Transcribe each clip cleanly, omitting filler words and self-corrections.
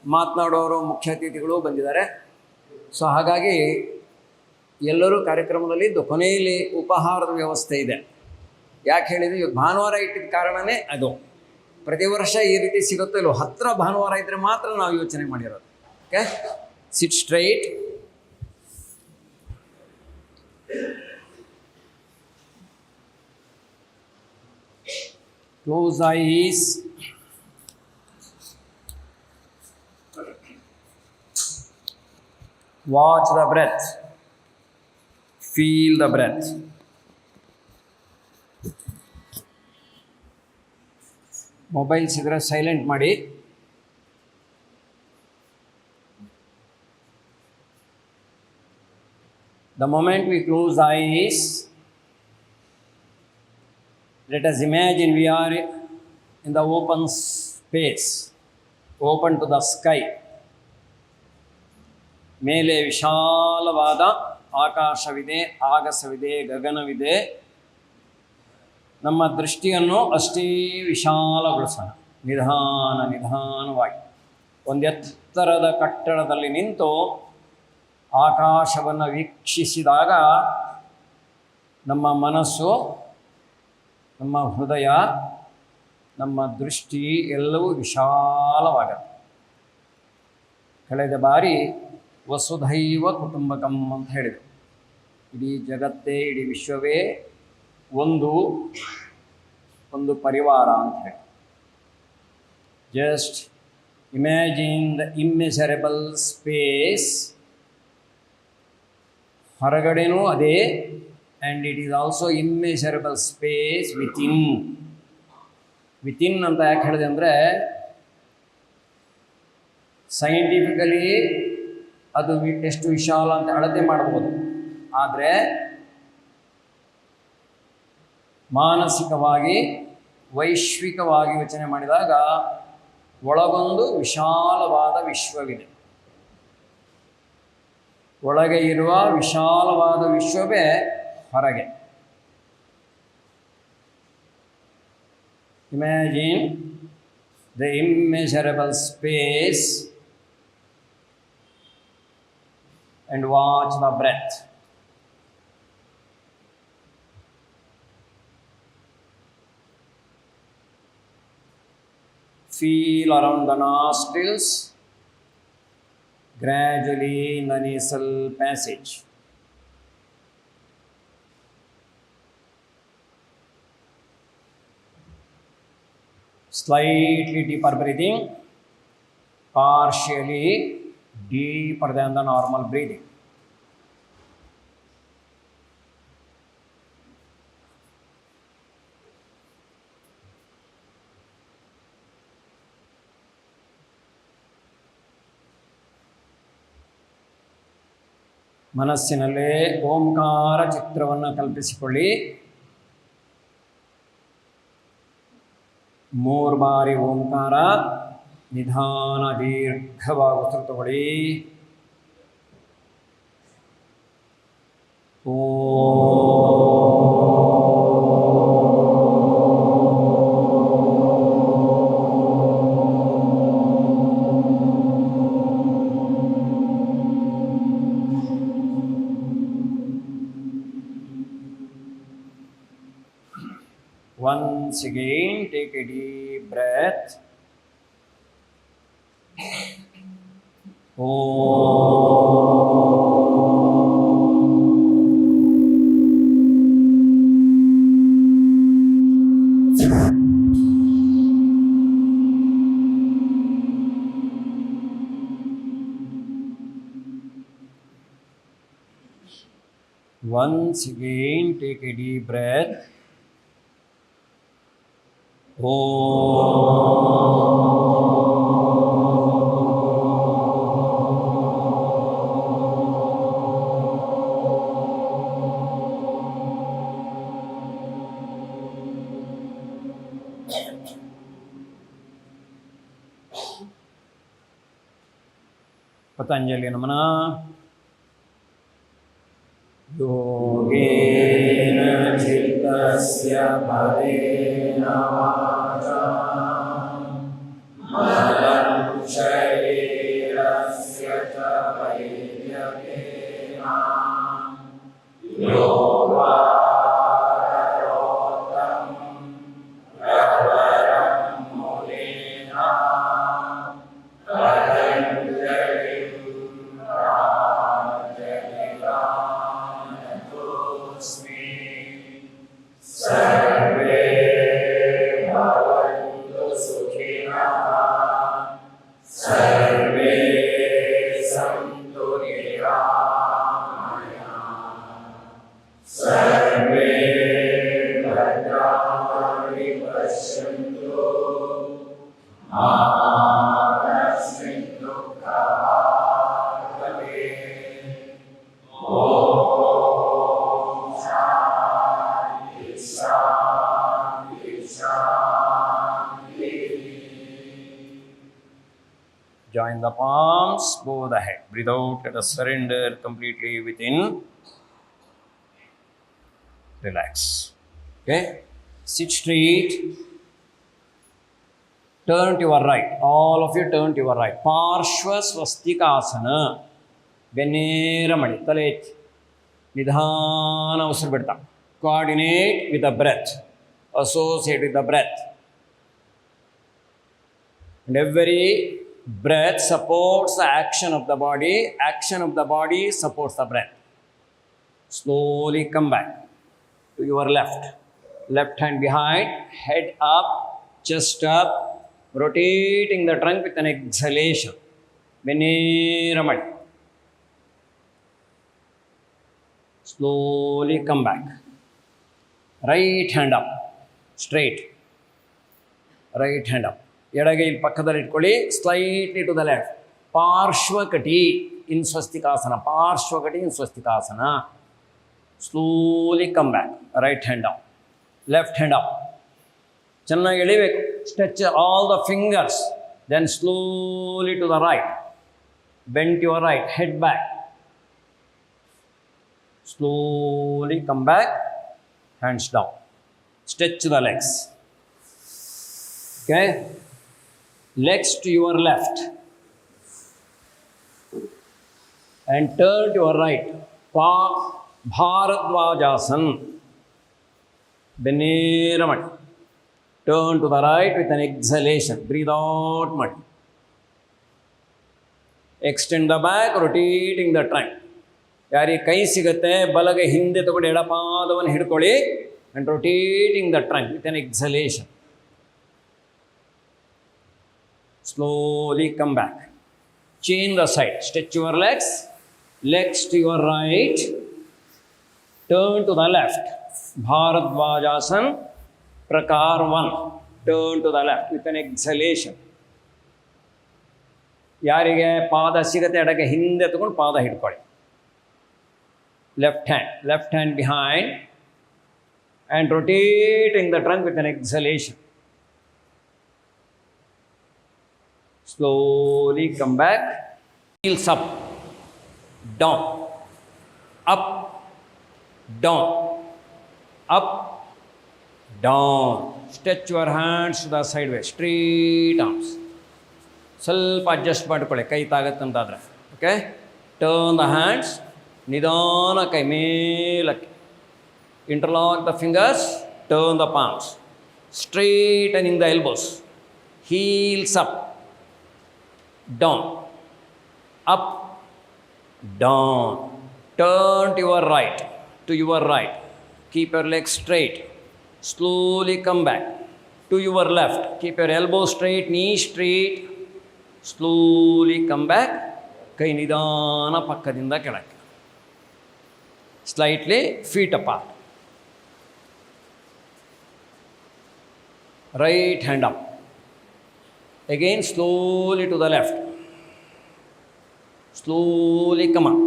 ಮಾತನಾಡೋರು ಮುಖ್ಯ ಅತಿಥಿಗಳು ಬಂದಿದ್ದಾರೆ. ಸೊ ಹಾಗಾಗಿ ಎಲ್ಲರೂ ಕಾರ್ಯಕ್ರಮದಲ್ಲಿ ಇದ್ದು ಕೊನೆಯಲ್ಲಿ ಉಪಹಾರದ ವ್ಯವಸ್ಥೆ ಇದೆ. ಯಾಕೆ ಹೇಳಿದರೆ ಇವತ್ತು ಭಾನುವಾರ ಇಟ್ಟಿದ್ದ ಕಾರಣವೇ ಅದು. ಪ್ರತಿ ವರ್ಷ ಈ ರೀತಿ ಸಿಗುತ್ತೋ ಇಲ್ಲೋ, ಹತ್ತಿರ ಭಾನುವಾರ ಇದ್ದರೆ ಮಾತ್ರ ನಾವು ಯೋಚನೆ ಮಾಡಿರೋದು. Okay, sit straight. Close eyes. Watch the breath. Feel the breath. Mobiles ಇದ್ರೆ ಸೈಲೆಂಟ್ ಮಾಡಿ. The moment we close eyes, let us imagine we are in the open space, open to the sky. ಮೇಲೆ ವಿಶಾಲವಾದ ಆಕಾಶವಿದೆ, ಆಗಸವಿದೆ, ಗಗನವಿದೆ. ನಮ್ಮ ದೃಷ್ಟಿಯನ್ನು ಅಷ್ಟೇ ವಿಶಾಲಗೊಳಿಸೋಣ. ನಿಧಾನವಾಗಿ ಒಂದು ಎತ್ತರದ ಕಟ್ಟಡದಲ್ಲಿ ನಿಂತು ಆಕಾಶವನ್ನು ವೀಕ್ಷಿಸಿದಾಗ ನಮ್ಮ ಮನಸ್ಸು, ನಮ್ಮ ಹೃದಯ, ನಮ್ಮ ದೃಷ್ಟಿ ಎಲ್ಲವೂ ವಿಶಾಲವಾಗುತ್ತೆ. ಕಳೆದ ಬಾರಿ ವಸುಧೈವ ಕುಟುಂಬಕಂ ಅಂತ ಹೇಳಿದರು. ಇಡೀ ಜಗತ್ತೇ, ಇಡೀ ವಿಶ್ವವೇ ಒಂದು ಪರಿವಾರ ಅಂತ ಹೇಳಿ. Just imagine the immeasurable space. ಹೊರಗಡೆನೂ ಅದೇ, and it is also immeasurable space within ಅಂತ ಯಾಕೆ ಹೇಳಿದೆ ಅಂದರೆ, ಸೈಂಟಿಫಿಕಲಿ ಅದು ಎಷ್ಟು ವಿಶಾಲ ಅಂತ ಅಳತೆ ಮಾಡ್ಬೋದು. ಆದರೆ ಮಾನಸಿಕವಾಗಿ, ವೈಶ್ವಿಕವಾಗಿ ಯೋಚನೆ ಮಾಡಿದಾಗ ಒಳಗೊಂದು ವಿಶಾಲವಾದ ವಿಶ್ವವಿದೆ. ಒಳಗೆ ಇರುವ ವಿಶಾಲವಾದ ವಿಶ್ವವೇ ಹೊರಗೆ. Imagine the immeasurable space and watch the breath. Feel around the nostrils, gradually in the nasal passage. Slightly deeper breathing, partially deeper than the normal breathing. ಮನಸ್ಸಿನಲ್ಲೇ ಓಂಕಾರ ಚಿತ್ರವನ್ನು ಕಲ್ಪಿಸಿಕೊಳ್ಳಿ. 3 ಬಾರಿ ಓಂಕಾರ ನಿಧಾನ ದೀರ್ಘವಾಗಿ ಉಸಿರು ತಗೊಳ್ಳಿ. Once again, take a deep breath. Once again, take a deep breath. Patanjali ನಮನ. ಯೋಗೇನ ಚಿತ್ತಸ್ಯ ಪರೇಣ ವಾಚಾ ಮಲಂ ಶರೀರಂ Join the palms, bow the head. Breathe out, let us surrender completely within. Relax. Okay? Sit straight. Turn to your right. All of you turn to your right. Parshva Swastikasana. ಬೆನ್ನೇರ ಮಾಡಿ, ತಲೆ ಎತ್ತಿ ನಿಧಾನ ಉಸಿರು ಬಿಡ್ತಾ. Coordinate with the breath. Associate with the breath. And every breath supports the action of the body. Action of the body supports the breath. Slowly come back to your left. Left hand behind, head up, chest up, rotating the trunk with an exhalation. ಬೆನ್ನೇರ ಮಾಡಿ. Slowly come back. Right hand up, straight. Right hand up. ಎಡಗೈ ಪಕ್ಕದಲ್ಲಿ ಇಟ್ಕೊಳ್ಳಿ, slightly to the left. Parshvakati in Swastikasana. Parshvakati in Swastikasana. Slowly come back. Right hand up, left hand up. ಚೆನ್ನಾಗಿ ಎಳಿಬೇಕು. Stretch all the fingers. Then slowly to the right. Bend your right, head back. Slowly come back, hands down. Stretch the legs. Okay? Legs to your left. And turn to your right. Bharadvajasana. ಬೆನ್ನೇರ ಮಾಡಿ. Turn to the right with an exhalation. Breathe out ಮಾಡಿ. Extend the back, rotating the trunk. ಯಾರಿಗೆ ಕೈ ಸಿಗುತ್ತೆ ಬಲಗೈ ಹಿಂದೆ ತಗೊಂಡು ಎಡಪಾದವನ್ನು ಹಿಡ್ಕೊಳ್ಳಿ. And rotating the trunk with an exhalation. Slowly come back. Change the side. Stretch your legs. Legs to your right. Turn to the left. Bharadvajasana ಪ್ರಕಾರ 1. Turn to the left with an exhalation. ಯಾರಿಗೆ ಪಾದ ಸಿಗುತ್ತೆ ಎಡಗೆ ಹಿಂದೆ ತಗೊಂಡು ಪಾದ ಹಿಡ್ಕೊಳ್ಳಿ. Left hand behind, and rotating the trunk with an exhalation. Slowly come back. Heels up, down, up, down, up, down. Stretch your hands to the sideways, straight arms. ಸ್ವಲ್ಪ adjust ಮಾಡಿಕೊಳ್ಳಿ ಕೈ ತಾಗತ್ತಂತಾದ್ರೆ. ಓಕೆ? Turn the hands. ನಿಧಾನ ಕೈ ಮೇಲಕ್ಕೆ. Interlock the fingers. Turn the palms. Straightening the elbows. Heels up, down, up, down. Turn to your right. To your right. Keep your leg straight. Slowly come back to your left. Keep your elbow straight, knee straight. Slowly come back. ಕೈ ನಿಧಾನ ಪಕ್ಕದಿಂದ ಕೆಳಕ್ಕೆ. Slightly feet apart. Right hand up. Again slowly to the left. Slowly come up.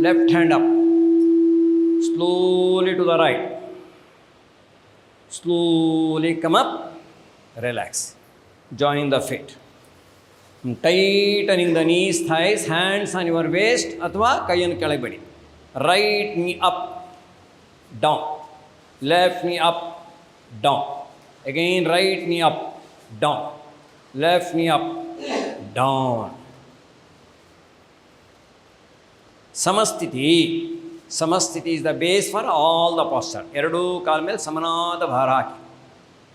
Left hand up. Slowly to the right. Slowly come up. Relax. Join the feet. Tightening the knees, thighs, hands on your waist ಅಥವಾ ಕೈಯನ್ನು ಕೆಳಗೆ ಬಿಡಿ. Right knee up, down. Left knee up, down. Again right knee up, down. Left knee up, down. Samastiti. Samastiti is the base for all the posture. ಎರಡೂ ಕಾಲ ಮೇಲೆ ಸಮನಾದ ಭಾರ ಹಾಕಿ.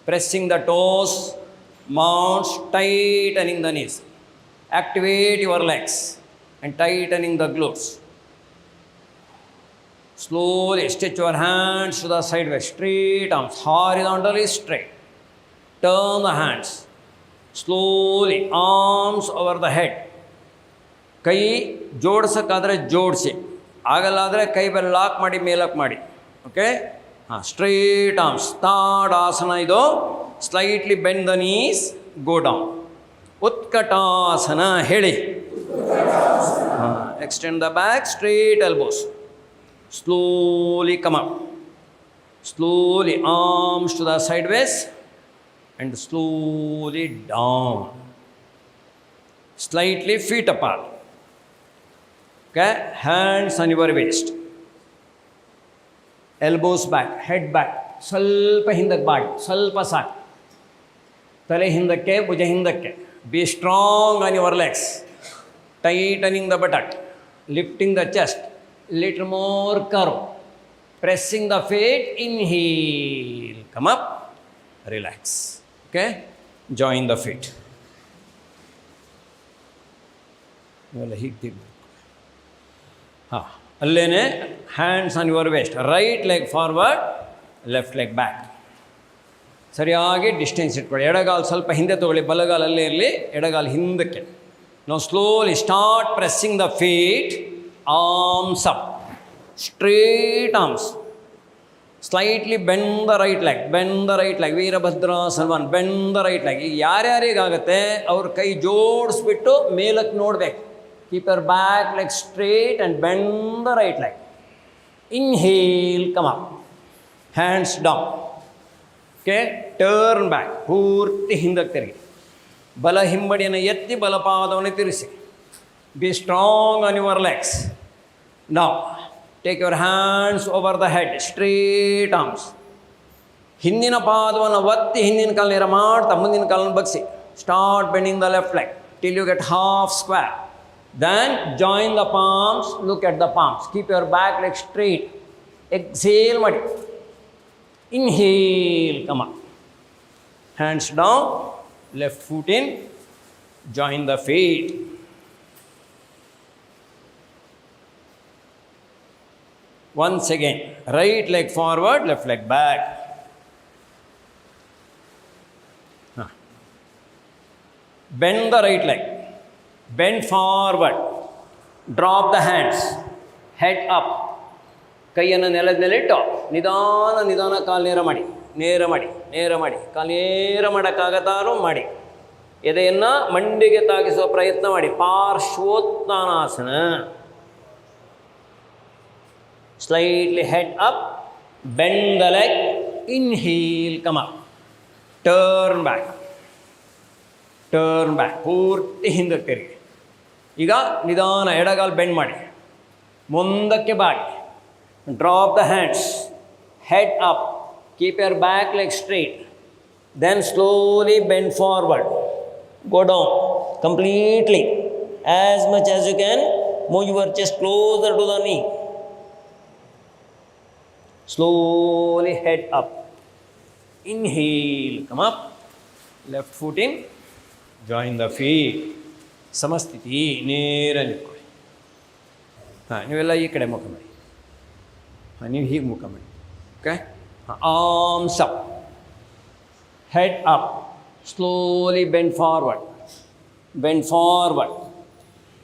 Pressing the toes, mounts, tightening the knees. Activate your legs and tightening the glutes. Slowly stretch your hands to the sideways, straight arms, horizontally straight. Turn the hands. Slowly, arms over the head. ಕೈ ಜೋಡ್ಸೋಕ್ಕಾದರೆ ಜೋಡಿಸಿ, ಆಗಲ್ಲಾದರೆ ಕೈ ಬೆಲ್ಲ lock ಮಾಡಿ ಮೇಲಕ್ಕೆ ಮಾಡಿ. Okay, ಹಾಂ, straight arms. Tadasana ಇದು. Slightly bend the knees, go down. Utkatasana ಹೇಳಿ. ಹಾಂ, extend the back, straight elbows. Slowly come up. Slowly arms to the sideways and slowly down. Slightly feet apart. Okay, hands on your waist. Elbows back, head back. ಸ್ವಲ್ಪ ಹಿಂದಕ್ಕೆ body, ಸ್ವಲ್ಪ ಸಾಕು. ತಲೆ ಹಿಂದಕ್ಕೆ, ಭುಜ ಹಿಂದಕ್ಕೆ. Be strong on your legs. Tightening the buttock, lifting the chest. Little more curve. Pressing the feet, inhale. Come up, relax. Okay, join the feet. ಇವೆಲ್ಲ ಹೀಗೆ ತಿರ್ಬೇಕು. ಹಾಂ, ಅಲ್ಲೇನೆ hands on your waist. Right leg forward, left leg back. ಸರಿಯಾಗಿ distance ಇಟ್ಕೊಳ್ಳಿ. ಎಡಗಾಲು ಸ್ವಲ್ಪ ಹಿಂದೆ ತೊಗೊಳ್ಳಿ, ಬಲಗಾಲು ಅಲ್ಲೇ ಇರಲಿ, ಎಡಗಾಲು ಹಿಂದಕ್ಕೆ. ನಾವು slowly start pressing the feet. Arms up, straight arms. Slightly bend the right leg, bend the right leg. Virabhadrasana, bend the right leg. ಈಗ ಯಾರ್ಯಾರಿಗಾಗತ್ತೆ ಅವ್ರ ಕೈ ಜೋಡಿಸ್ಬಿಟ್ಟು ಮೇಲಕ್ಕೆ ನೋಡ್ಬೇಕು. Keep your back leg straight and bend the right leg. Inhale, come up. Hands down. Okay, turn back. ಪೂರ್ತಿ ಹಿಂದಕ್ಕೆ ತಿರುಗಿ. ಬಲ ಹಿಂಬಡಿಯನ್ನು ಎತ್ತಿ ಬಲಪಾದವನ್ನು ತಿರುಗಿಸಿ. Be strong on your legs. Now, take your hands over the head, straight arms. ಹಿಂದಿನ ಪಾದವನ್ನು ಒತ್ತಿ ಹಿಂದಿನ ಕಾಲು ನೇರ ಮಾಡ್ತಾ ಮುಂದಿನ ಕಾಲನ್ನು ಬಗ್ಸಿ. Start bending the left leg till you get half square. Then join the palms, look at the palms. Keep your back leg straight. Exhale ಮಾಡಿ. Inhale, come up. Hands down, left foot in, join the feet. Once again, right leg forward, left leg back. Bend the right leg, bend forward, drop the hands, head up. ಕೈಯನ್ನು ನೆಲದ ಮೇಲೆ ಇಟ್ಟು ನಿಧಾನ ನಿಧಾನ ಕಾಲು ನೇರ ಮಾಡಿ, ನೇರ ಮಾಡಿ, ನೇರ ಮಾಡಿ. ಕಾಲು ನೇರ ಮಾಡೋಕ್ಕಾಗತ್ತಾರೋ ಮಾಡಿ. ಎದೆಯನ್ನು ಮಂಡಿಗೆ ತಾಗಿಸುವ ಪ್ರಯತ್ನ ಮಾಡಿ. ಪಾರ್ಶ್ವೋತ್ಥಾನಾಸನ. Slightly head up, bend the leg, inhale, come up. Turn back, turn back. ಪೂರ್ತಿ ಹಿಂದಕ್ಕೆ ತಿರುಗಿ. ಈಗ ನಿಧಾನ ಎಡಗಾಲು ಬೆಂಡ್ ಮಾಡಿ, ಮುಂದಕ್ಕೆ ಬಾಗಿ. Drop the hands, head up, keep your back leg straight. Then slowly bend forward, go down completely. As much as you can, move your chest closer to the knee. Slowly head up. Inhale, come up. Left foot in, join the feet. ಸಮಸ್ಥಿತಿ, ನೇರ ನಿಂತ್ಕೊಳ್ಳಿ. ಹಾಂ, ನೀವೆಲ್ಲ ಈ ಕಡೆ ಮುಖ ಮಾಡಿ. ಹಾಂ, ನೀವು ಹೀಗೆ ಮುಖ ಮಾಡಿ. Okay, arms up, head up. Slowly bend forward, bend forward.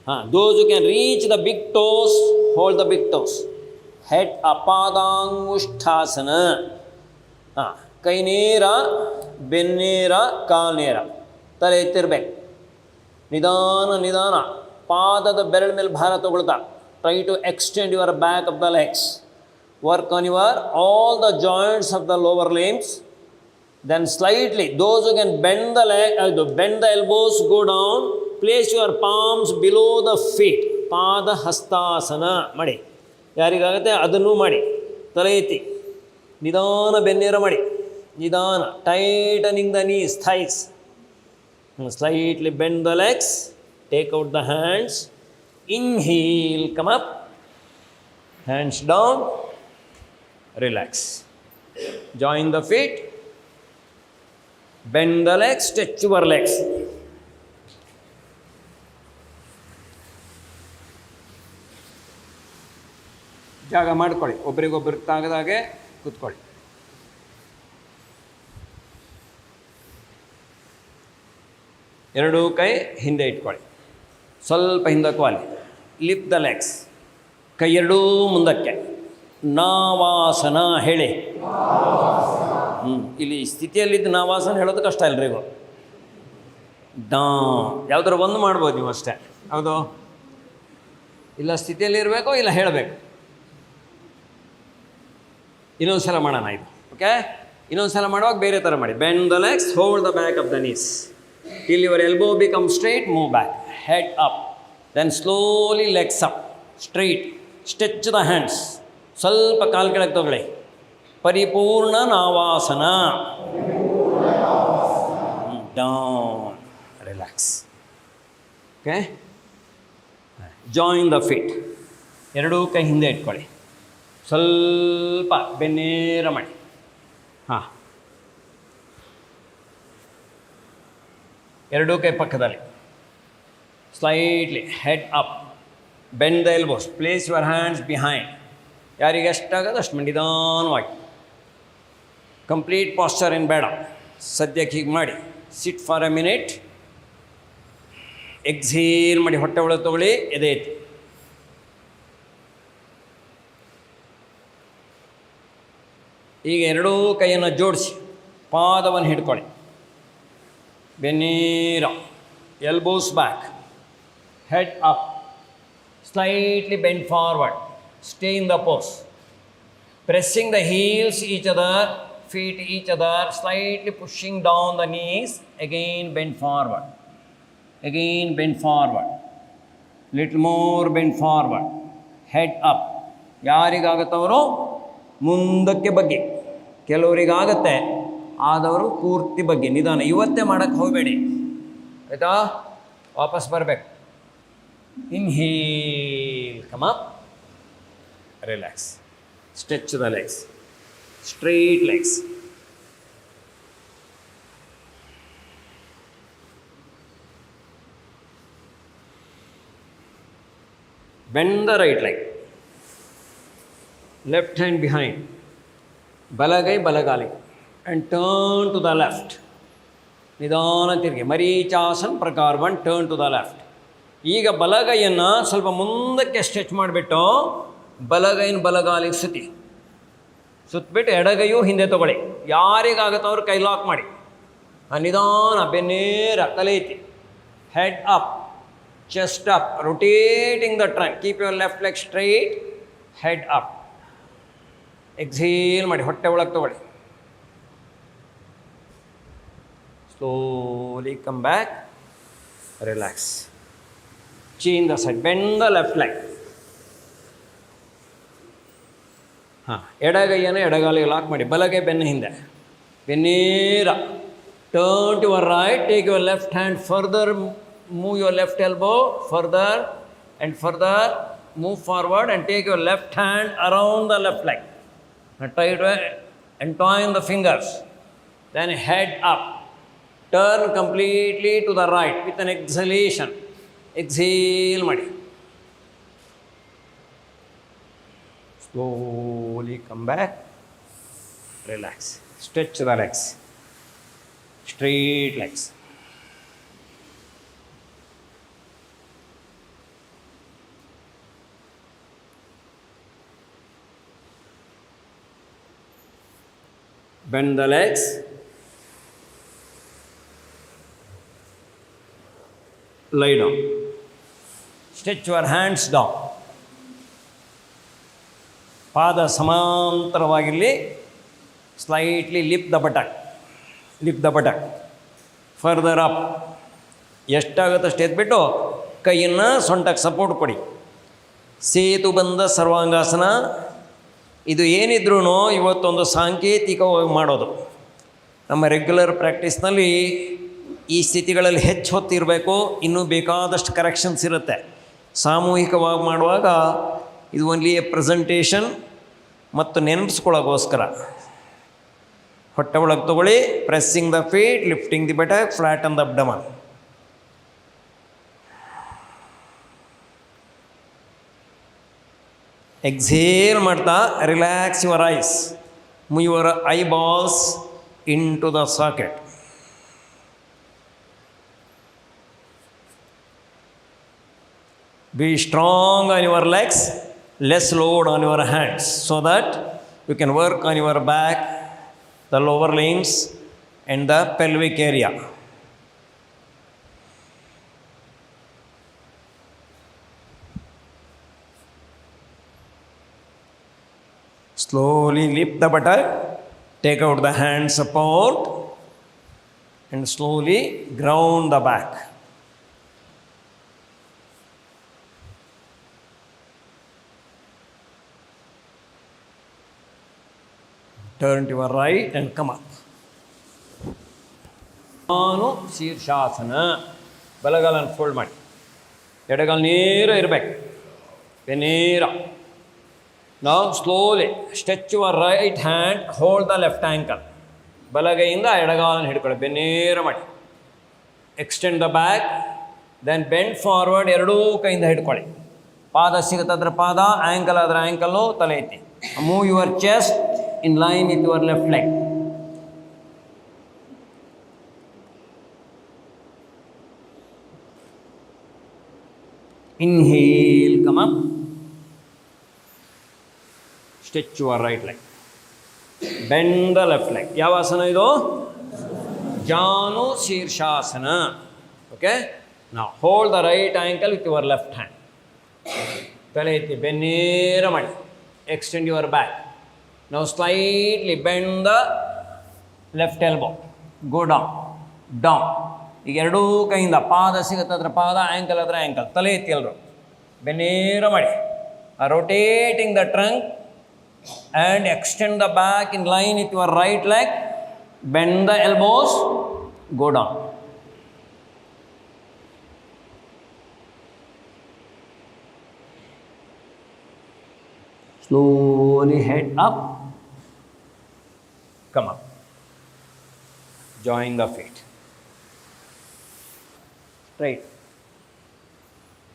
ಹಾಂ, those you can reach the big toes, hold the big toes. Head ಅಪಾದಾಂಗುಷ್ಠಾಸನ. ಹಾಂ, ಕೈ ನೇರ, ಬೆನ್ನೇರ, ಕಾಲು ನೇರ, ತಲೆ ಎತ್ತಿರ್ಬೇಕು. ನಿಧಾನ ನಿಧಾನ ಪಾದದ ಬೆರಳ ಮೇಲೆ ಭಾರ ತಗೊಳ್ತಾ. Try to extend your back of the legs. Work on your all the joints of the lower limbs. Then slightly those you can bend the leg, bend the elbows, go down. Place your palms below the feet. Pada hastasana ಮಾಡಿ. ಯಾರಿಗಾಗುತ್ತೆ ಅದನ್ನು ಮಾಡಿ. ತಲೆ ಎತ್ತಿ ನಿಧಾನ ಬೆನ್ನೇರ ಮಾಡಿ. ನಿಧಾನ tightening the knees, thighs. Slightly bend the legs, take out the hands. Inhale, come up. Hands down, relax. Join the feet. Bend the legs, stretch your legs. ಜಾಗ ಮಾಡ್ಕೊಳ್ಳಿ, ಒಬ್ರಿಗೊಬ್ರಿಗೆ ತಾಗದಾಗೆ ಕೂತ್ಕೊಳ್ಳಿ. ಎರಡೂ ಕೈ ಹಿಂದೆ ಇಟ್ಕೊಳ್ಳಿ, ಸ್ವಲ್ಪ ಹಿಂದಕ್ಕೆ ವಾಲಿ. ಲಿಫ್ಟ್ ದ ಲೆಗ್ಸ್, ಕೈ ಎರಡೂ ಮುಂದಕ್ಕೆ. ನಾವಾಸನ ಹೇಳಿ. ಇಲ್ಲಿ ಸ್ಥಿತಿಯಲ್ಲಿದ್ದು ನಾವಾಸನ ಹೇಳೋದು ಕಷ್ಟ ಎಲ್ರಿಗೂ. ಯಾವುದಾದ್ರು ಒಂದು ಮಾಡ್ಬೋದು ನೀವು ಅಷ್ಟೇ. ಹೌದು, ಇಲ್ಲ ಸ್ಥಿತಿಯಲ್ಲಿ ಇರಬೇಕು, ಇಲ್ಲ ಹೇಳಬೇಕು. ಇನ್ನೊಂದು ಸಲ ಮಾಡೋಣ ಇದು. ಓಕೆ, ಇನ್ನೊಂದು ಸಲ ಮಾಡುವಾಗ ಬೇರೆ ಥರ ಮಾಡಿ. Bend the legs, hold the back of the knees till your elbow becomes straight. Move back, head up, then slowly legs up straight. Stretch the hands, ಸ್ವಲ್ಪ ಕಾಲು ಕೆಳಗೆ ತಗೊಳ್ಳಿ. ಪರಿಪೂರ್ಣ ನಾವಾಸನ. Down, relax. Okay, join the feet. ಎರಡೂ ಕೈ ಹಿಂದೆ ಇಟ್ಕೊಳ್ಳಿ, ಸ್ವಲ್ಪ ಬೆನ್ನೇರ ಮಾಡಿ. ಹಾಂ, ಎರಡೂ ಕೈ ಪಕ್ಕದಲ್ಲಿ. Slightly head up, bend the elbows, place your hands behind. ಯಾರಿಗೆ ಎಷ್ಟಾಗೋದು ಅಷ್ಟು ನಿಧಾನವಾಗಿ. ಕಂಪ್ಲೀಟ್ ಪಾಸ್ಚರ್ ಏನು ಬೇಡ, ಸದ್ಯಕ್ಕೆ ಹೀಗೆ ಮಾಡಿ. Sit for A minute. Exhale ಮಾಡಿ, ಹೊಟ್ಟೆ ಒಳಗೆ ತೊಗೊಳ್ಳಿ, ಎದೆ ಎತ್ತಿ. ಈಗ ಎರಡೂ ಕೈಯನ್ನು ಜೋಡಿಸಿ ಪಾದವನ್ನು ಹಿಡ್ಕೊಳ್ಳಿ. ಬೆನ್ನೇರ, elbows back, head up, slightly bend forward. Stay in the pose, pressing the heels each other, feet each other, slightly pushing down the knees. Again bend forward, again bend forward, little more bend forward, head up. ಯಾರಿಗಾಗತ್ತವರು ಮುಂದಕ್ಕೆ ಬಗ್ಗೆ, ಕೆಲವರಿಗಾಗತ್ತೆ, ಆದವರು ಪೂರ್ತಿ ಬಗ್ಗೆ. ನಿಧಾನ, ಇವತ್ತೇ ಮಾಡೋಕ್ಕೆ ಹೋಗಬೇಡಿ ಆಯಿತಾ. ವಾಪಸ್ ಬರಬೇಕು. Inhale, come up, relax, stretch the legs, straight legs. Bend the right leg, left hand behind, balagai balagali, and turn to the left. ನಿಧಾನ ತಿರುಗಿ, ಮರೀಚಾಸನ್ ಪ್ರಕಾರ 1, turn to the left. ಈಗ ಬಲಗೈಯನ್ನು ಸ್ವಲ್ಪ ಮುಂದಕ್ಕೆ ಸ್ಟ್ರೆಚ್ ಮಾಡಿಬಿಟ್ಟು ಬಲಗೈನ ಬಲಗಾಲಿಗೆ ಸುತ್ತಬಿಟ್ಟು ಎಡಗೈಯೂ ಹಿಂದೆ ತೊಗೊಳ್ಳಿ. ಯಾರಿಗಾಗತ್ತೋ ಅವ್ರು ಕೈ ಲಾಕ್ ಮಾಡಿ. ನಿಧಾನ, ಬೆನ್ನೇರ, ತಲೆ ಎತ್ತಿ, head up, chest up, rotating the trunk. Keep your left leg straight, head up. Exhale ಮಾಡಿ, ಹೊಟ್ಟೆ ಒಳಗೆ ತೊಗೊಳ್ಳಿ. Slowly come back, relax. Change the side, bend the left leg. ಹಾಂ, ಎಡಗೈಯನ್ನು ಎಡಗಾಲಿಗೆ ಲಾಕ್ ಮಾಡಿ, ಬಲಗೈ ಬೆನ್ನ ಹಿಂದೆ, ಬೆನ್ನೇರ. Turn to your right, take your left hand further, move your left elbow further and further, move forward and take your left hand around the left leg. Try to entwine the fingers. Then head up, turn completely to the right with an exhalation. Exhale ಮಾಡಿ. Slowly come back, relax, stretch the legs, straight legs. Bend the legs, lie down, stretch your hands down. ಪಾದ ಸಮಾಂತರವಾಗಿರಲಿ. Slightly lift the buttock, lift the buttock, further up. ಎಷ್ಟಾಗುತ್ತೋ ಅಷ್ಟು ಎತ್ಬಿಟ್ಟು ಕೈಯನ್ನು ಸೊಂಟಕ್ಕೆ support ಕೊಡಿ. ಸೇತು ಬಂದ ಸರ್ವಾಂಗಾಸನ. ಇದು ಏನಿದ್ರೂ ಇವತ್ತೊಂದು ಸಾಂಕೇತಿಕವಾಗಿ ಮಾಡೋದು. ನಮ್ಮ ರೆಗ್ಯುಲರ್ ಪ್ರಾಕ್ಟೀಸ್ನಲ್ಲಿ ಈ ಸ್ಥಿತಿಗಳಲ್ಲಿ ಹೆಚ್ಚು ಹೊತ್ತಿರಬೇಕು. ಇನ್ನೂ ಬೇಕಾದಷ್ಟು ಕರೆಕ್ಷನ್ಸ್ ಇರುತ್ತೆ. ಸಾಮೂಹಿಕವಾಗಿ ಮಾಡುವಾಗ ಇದು ಓನ್ಲಿ ಎ ಪ್ರೆಸೆಂಟೇಷನ್ ಮತ್ತು ನೆನಪಿಸ್ಕೊಳ್ಳೋಕ್ಕೋಸ್ಕರ. ಹೊಟ್ಟೆ ಒಳಗೆ ತಗೊಳ್ಳಿ. Pressing the feet, lifting the buttock, flat on the abdomen. Exhale ಮಾಡ್ತಾ relax your eyes. Move your eyeballs into the socket. Be strong on your legs, less load on your hands, so that you can work on your back, the lower limbs, and the pelvic area. Slowly lift the buttock, take out the hand support, and slowly ground the back. Turn to your right and come up. ನಾನು Shirshasana. ಬಲಗಾಲನ್ನು fold ಮಾಡಿ, ಎಡಗಾಲ ನೇರ ಇರಬೇಕು, ನೇರ. ನಾವು slowly stretch your right hand, hold the left ankle. ಬಲಗೈಯಿಂದ ಎಡಗಾಲನ್ನು ಹಿಡ್ಕೊಳ್ಳಿ, ಬೆನ್ನೇರ ಮಾಡಿ. Extend the back, then bend forward. ಎರಡೂ ಕೈಯಿಂದ ಹಿಡ್ಕೊಳ್ಳಿ. ಪಾದ ಸಿಗುತ್ತಾದ್ರೆ ಪಾದ, ಆ್ಯಂಕಲ್ ಆದರೆ ಆ್ಯಂಕಲ್ಲು, ತಲೆ ಎತ್ತಿ. Move your chest in line with your left leg. Inhale, come up. Stretch your right leg. Bend the left leg. ಯಾವ ಆಸನ ಇದು? ಜಾನು Shirshasana. Okay? Now hold the right ankle with your left hand. ತಲೆ ಎತ್ತಿ, ಬೆನ್ನೇರ ಮಾಡಿ. Extend your back. Now slightly bend the left elbow. Go down, down. ಈಗ ಎರಡೂ ಕೈಯಿಂದ ಪಾದ ಸಿಗುತ್ತಾದ್ರೆ ಪಾದ, ಆ್ಯಂಕಲ್ ಆದರೆ ಆ್ಯಂಕಲ್. ತಲೆ ಎತ್ತಿ ಎಲ್ಲರೂ, ಬೆನ್ನೇರ ಮಾಡಿ. Rotating the trunk and extend the back in line with your right leg. Bend the elbows, go down. Slowly head up, come up. Join the feet. Straight.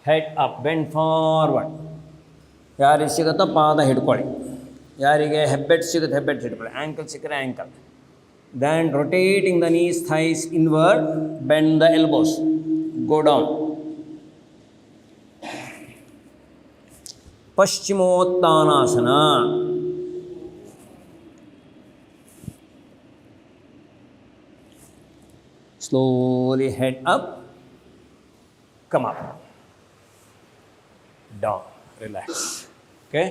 Head up, bend forward. ಯಾರಿಗೆ ಸಿಗುತ್ತೋ ಪಾದ ಹಿಡ್ಕೊಳ್ಳಿ. ಯಾರಿಗೆ ಹೆಬ್ಬೆಟ್ ಸಿಗುತ್ತೆ Hebbet ಹಿಡ್ಕೊಳ್ಳಿ. Ankle ಸಿಕ್ಕರೆ ankle. Then rotating the knees, thighs inward, bend the elbows, go down. ಪಶ್ಚಿಮೋತ್ತಾನಾಸನ. Slowly head up, come up, down, relax. Okay?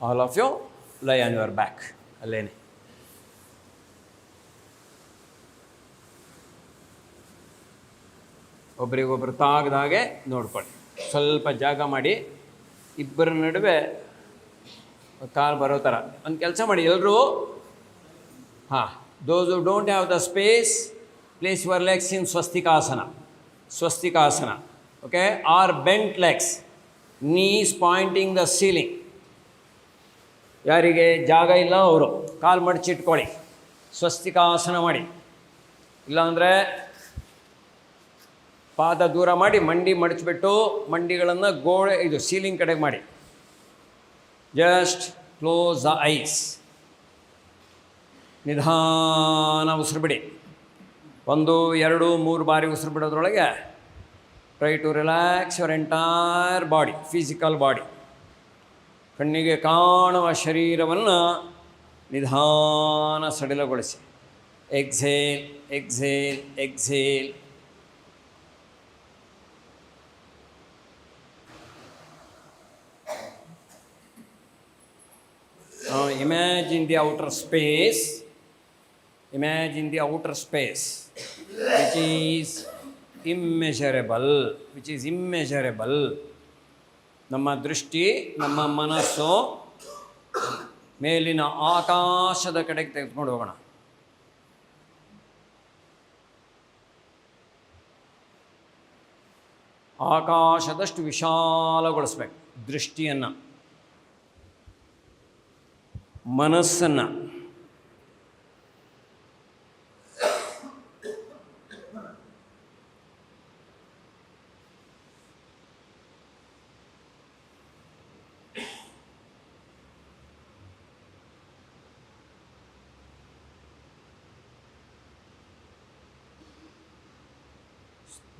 All of you lie on your back. ಅಲ್ಲೇನೆ. ಒಬ್ರಿಗೊಬ್ರು ತಾಗದಾಗೆ ನೋಡ್ಕೊಳ್ಳಿ. ಸ್ವಲ್ಪ ಜಾಗ ಮಾಡಿ, ಇಬ್ಬರ ನಡುವೆ ಕಾಲು ಬರೋ ಥರ ಒಂದು ಕೆಲಸ ಮಾಡಿ ಎಲ್ಲರೂ. ಹಾಂ, those who don't have the space, place your legs in Swastikasana. Swastikasana. Okay? Or bent legs, knees pointing the ceiling. ಯಾರಿಗೆ ಜಾಗ ಇಲ್ಲ ಅವರು ಕಾಲು ಮಡಚಿಟ್ಕೊಳ್ಳಿ, ಸ್ವಸ್ತಿಕಾಸನ ಮಾಡಿ. ಇಲ್ಲಾಂದರೆ ಪಾದ ದೂರ ಮಾಡಿ, ಮಂಡಿ ಮಡಚಿಬಿಟ್ಟು ಮಂಡಿಗಳನ್ನು ಗೋಡೆ ಇದು ಸೀಲಿಂಗ್ ಕಡೆಗೆ ಮಾಡಿ. Just close the eyes. ನಿಧಾನ ಉಸಿರು ಬಿಡಿ. 1, 2, 3 ಬಾರಿ ಉಸಿರು ಬಿಡೋದ್ರೊಳಗೆ try to relax your entire body, physical body. ಕಣ್ಣಿಗೆ ಕಾಣುವ ಶರೀರವನ್ನು ನಿಧಾನ ಸಡಿಲಗೊಳಿಸಿ. Exhale, exhale, exhale. Imagine the outer space. Imagine the outer space, which is immeasurable. Which is immeasurable. ನಮ್ಮ ದೃಷ್ಟಿ, ನಮ್ಮ ಮನಸ್ಸು ಮೇಲಿನ ಆಕಾಶದ ಕಡೆಗೆ ತೆಗೆದುಕೊಂಡು ಹೋಗೋಣ. ಆಕಾಶದಷ್ಟು ವಿಶಾಲಗೊಳಿಸ್ಬೇಕು ದೃಷ್ಟಿಯನ್ನು, ಮನಸ್ಸನ್ನು.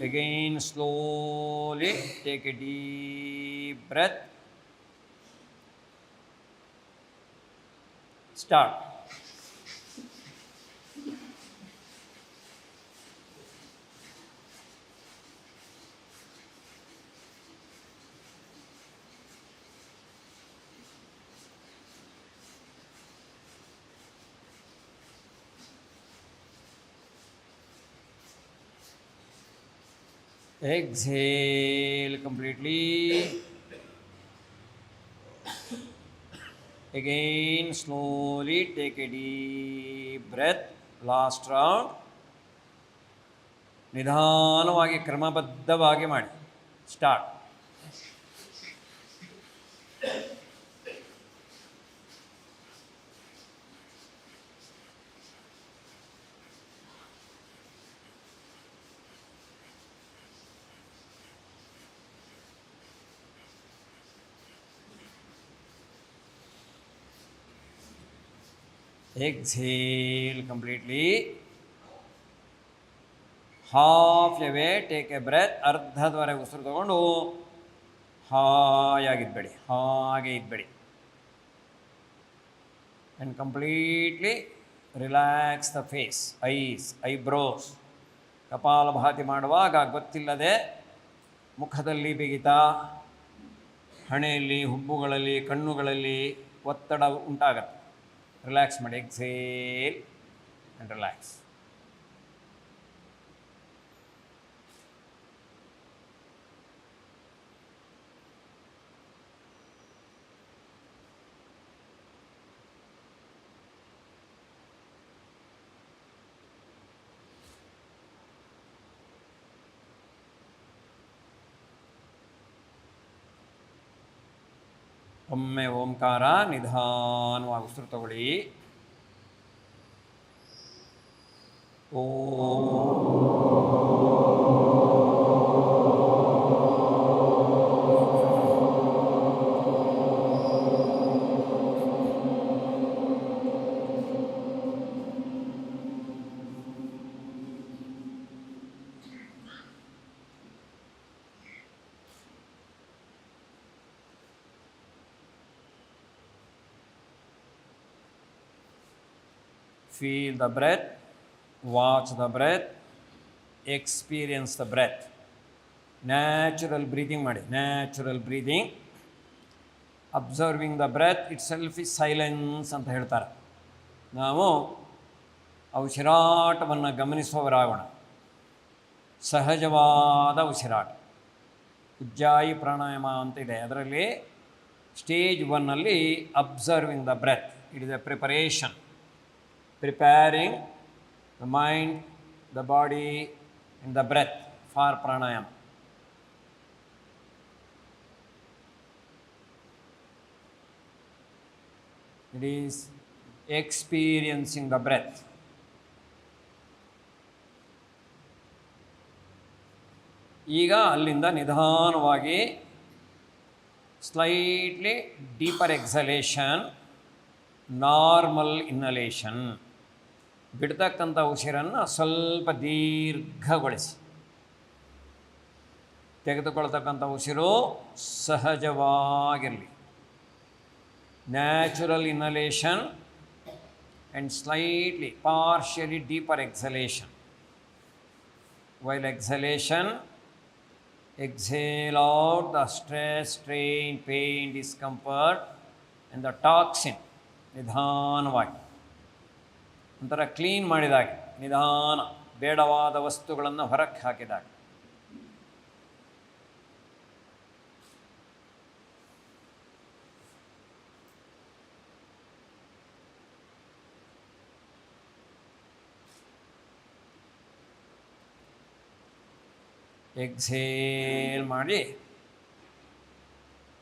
Again, slowly take a deep breath. Start. Exhale completely. Again, slowly take a deep breath. Last round. ನಿಧಾನವಾಗಿ ಕ್ರಮಬದ್ಧವಾಗಿ ಮಾಡಿ. Start. Exhale completely. Half a take a breath. ಅರ್ಧದವರೆಗೆ ಉಸಿರು ತಗೊಂಡು ಹಾಯಾಗಿದ್ಬೇಡಿ, ಹಾಗೆ ಇದ್ಬೇಡಿ. And completely relax the face, eyes, eyebrows. Kapalabhati ಮಾಡುವಾಗ ಗೊತ್ತಿಲ್ಲದೆ ಮುಖದಲ್ಲಿ ಬಿಗಿತ, ಹಣೆಯಲ್ಲಿ, ಹುಬ್ಬುಗಳಲ್ಲಿ, ಕಣ್ಣುಗಳಲ್ಲಿ ಒತ್ತಡ ಉಂಟಾಗತ್ತೆ. ರಿಲ್ಯಾಕ್ಸ್ ಮಾಡಿ. Exhale and relax. ಒಮ್ಮೆ ಓಂಕಾರ ನಿಧಾನವಾಗಿ ಉಸಿರು ತಗೊಳ್ಳಿ. Feel the breath, watch the breath, experience the breath. Natural breathing ಮಾಡಿ. Natural breathing. Observing the breath itself is silence ಅಂತ ಹೇಳ್ತಾರೆ. ನಾವು ಉಸಿರಾಟವನ್ನು ಗಮನಿಸುವವರಾಗೋಣ. ಸಹಜವಾದ ಉಸಿರಾಟ. ಉಜ್ಜಾಯಿ ಪ್ರಾಣಾಯಾಮ ಅಂತಿದೆ. ಅದರಲ್ಲಿ stage 1 observing the breath. It is a preparation. Preparing the mind, the body and the breath for pranayama. It is experiencing the breath. ಈಗ ಅಲ್ಲಿಂದ ನಿಧಾನವಾಗಿ slightly deeper exhalation, normal inhalation. ಬಿಡ್ತಕ್ಕಂಥ ಉಸಿರನ್ನು ಸ್ವಲ್ಪ ದೀರ್ಘಗೊಳಿಸಿ. ತೆಗೆದುಕೊಳ್ತಕ್ಕಂಥ ಉಸಿರು ಸಹಜವಾಗಿರಲಿ. Natural inhalation and slightly partially deeper exhalation. While exhalation, exhale out the stress, strain, pain, discomfort and the toxin. ನಿಧಾನವಾಗಿ ಒಂಥರ ಕ್ಲೀನ್ ಮಾಡಿದಾಗ, ನಿಧಾನ ಬೇಡವಾದ ವಸ್ತುಗಳನ್ನು ಹೊರಕ್ಕೆ ಹಾಕಿದಾಗ. ಎಕ್ಸೇಲ್ ಮಾಡಿ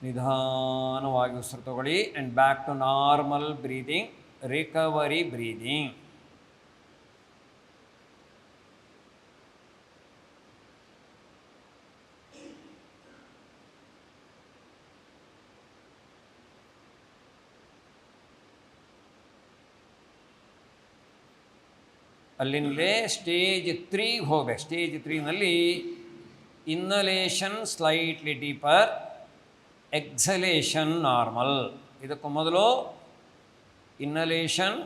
ನಿಧಾನವಾಗಿ ಉಸಿರು ತಗೊಳ್ಳಿ. And back to normal breathing, recovery breathing. ಅಲ್ಲಿಂದಲೇ ಸ್ಟೇಜ್ 3 ಹೋಗಬೇಕು. ಸ್ಟೇಜ್ 3ನಲ್ಲಿ inhalation slightly deeper, exhalation normal. ಇದಕ್ಕೂ ಮೊದಲು ಇನ್ಹಲೇಷನ್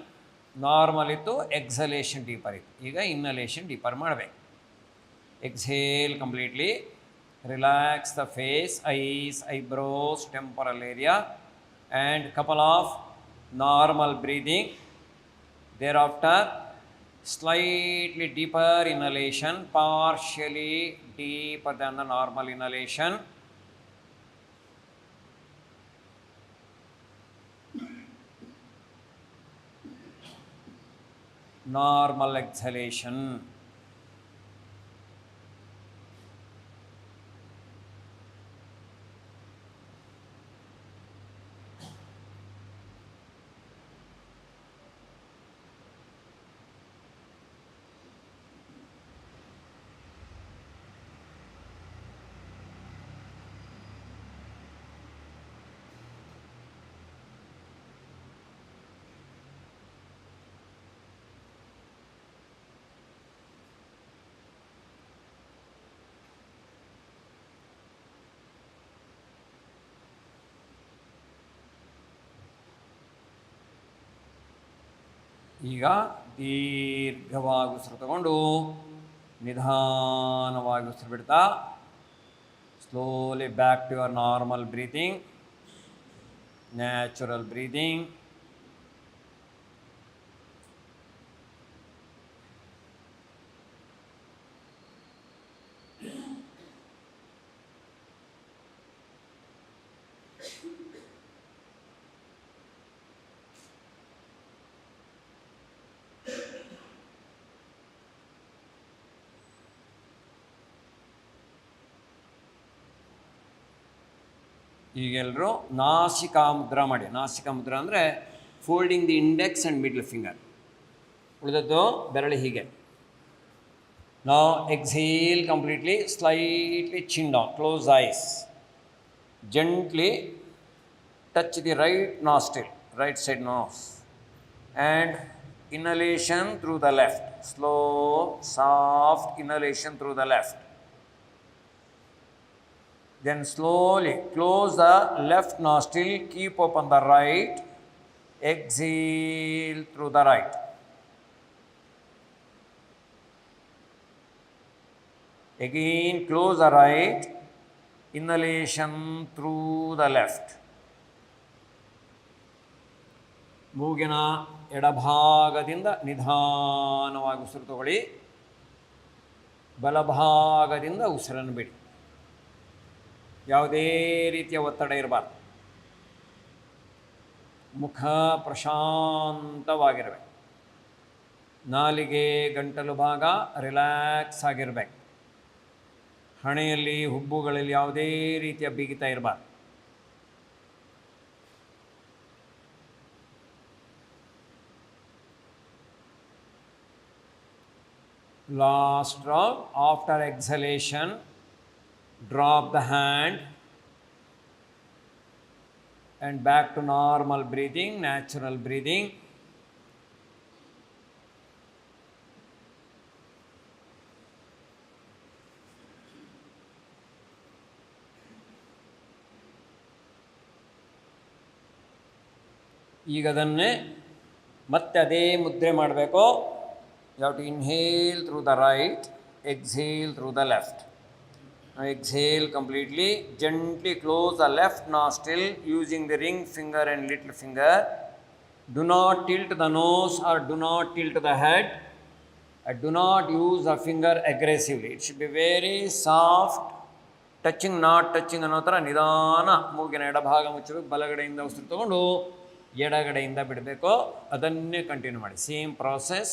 ನಾರ್ಮಲ್ ಇತ್ತು, ಎಕ್ಸಲೇಷನ್ ಡೀಪರ್ ಇತ್ತು. ಈಗ ಇನ್ಹಲೇಷನ್ ಡೀಪರ್ ಮಾಡಬೇಕು. Exhale completely, relax the face, eyes, eyebrows, temporal area, and couple of normal breathing. Thereafter, slightly deeper inhalation, partially deeper than the normal inhalation. Normal exhalation. ಈಗ ದೀರ್ಘವಾಗಿ ಉಸಿರು ತಗೊಂಡು ನಿಧಾನವಾಗಿ ಉಸಿರು ಬಿಡ್ತಾ slowly back to your normal breathing, natural breathing. ಈಗೆಲ್ಲರೂ ನಾಸಿಕಾ ಮುದ್ರಾ ಮಾಡಿ. ನಾಸಿಕಾ ಮುದ್ರಾ ಅಂದರೆ folding the index and middle finger. ಉಳಿದದ್ದು ಬೆರಳು ಹೀಗೆ. Now exhale completely, slightly chin down, close eyes. Gently touch the right nostril, right side nose. And inhalation through the left. Slow, soft inhalation through the left. Then slowly close the left nostril, keep open the right. Exhale through the right. Again close the right, inhalation through the left. ಮೂಗಿನ ಎಡಭಾಗದಿಂದ ನಿಧಾನವಾಗಿ ಉಸಿರು ತಗೊಳ್ಳಿ, ಬಲಭಾಗದಿಂದ ಉಸಿರನ್ನು ಬಿಡಿ. ಯಾವುದೇ ರೀತಿಯ ಒತ್ತಡ ಇರಬಾರ್ದು. ಮುಖ ಪ್ರಶಾಂತವಾಗಿರಬೇಕು. ನಾಲಿಗೆ ಗಂಟಲು ಭಾಗ ರಿಲ್ಯಾಕ್ಸ್ ಆಗಿರಬೇಕು. ಹಣೆಯಲ್ಲಿ ಹುಬ್ಬುಗಳಲ್ಲಿ ಯಾವುದೇ ರೀತಿಯ ಬಿಗಿತ ಇರಬಾರ್ದು. Last round, after exhalation, drop the hand and back to normal breathing, natural breathing. ಈಗ ಅದನ್ನೇ ಮತ್ತೆ ಅದೇ ಮುದ್ರೆ ಮಾಡಬೇಕು. You have to inhale through the right, exhale through the left. Now exhale completely, gently close the left nostril using the ring finger and little finger. Do not tilt the nose or do not tilt the head. Do not use the finger aggressively. It should be very soft, touching not touching ಅನ್ನೋ ಥರ ನಿಧಾನ ಮೂಗಿನ ಎಡಭಾಗ ಮುಚ್ಚಬೇಕು. ಬಲಗಡೆಯಿಂದ ಉಸಿರು ತಗೊಂಡು ಎಡಗಡೆಯಿಂದ ಬಿಡಬೇಕು. ಅದನ್ನೇ continue ಮಾಡಿ. Same process.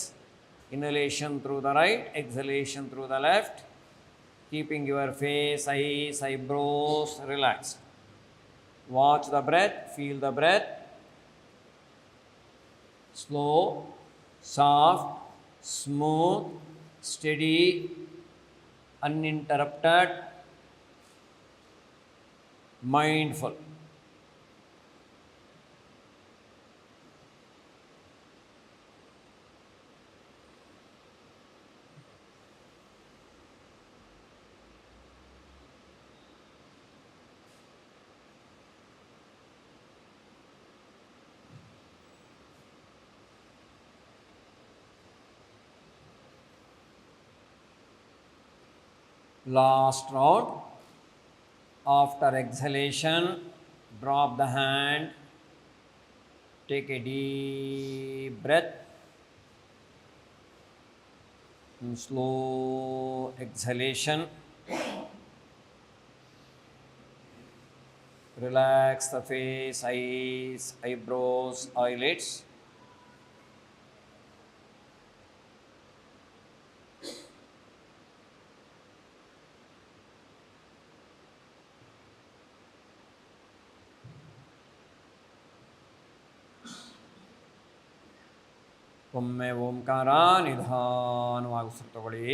Inhalation through the right, exhalation through the left, keeping your face, eyes, eyebrows relaxed. Watch the breath, feel the breath. Slow, soft, smooth, steady, uninterrupted, mindful. Last round. After exhalation, drop the hand. Take a deep breath. And slow exhalation. Relax the face, eyes, eyebrows, eyelids. ಒಮ್ಮೆ ಓಂಕಾರ ನಿಧಾನವಾಗಿ ಉಸಿರು ತಗೊಳ್ಳಿ.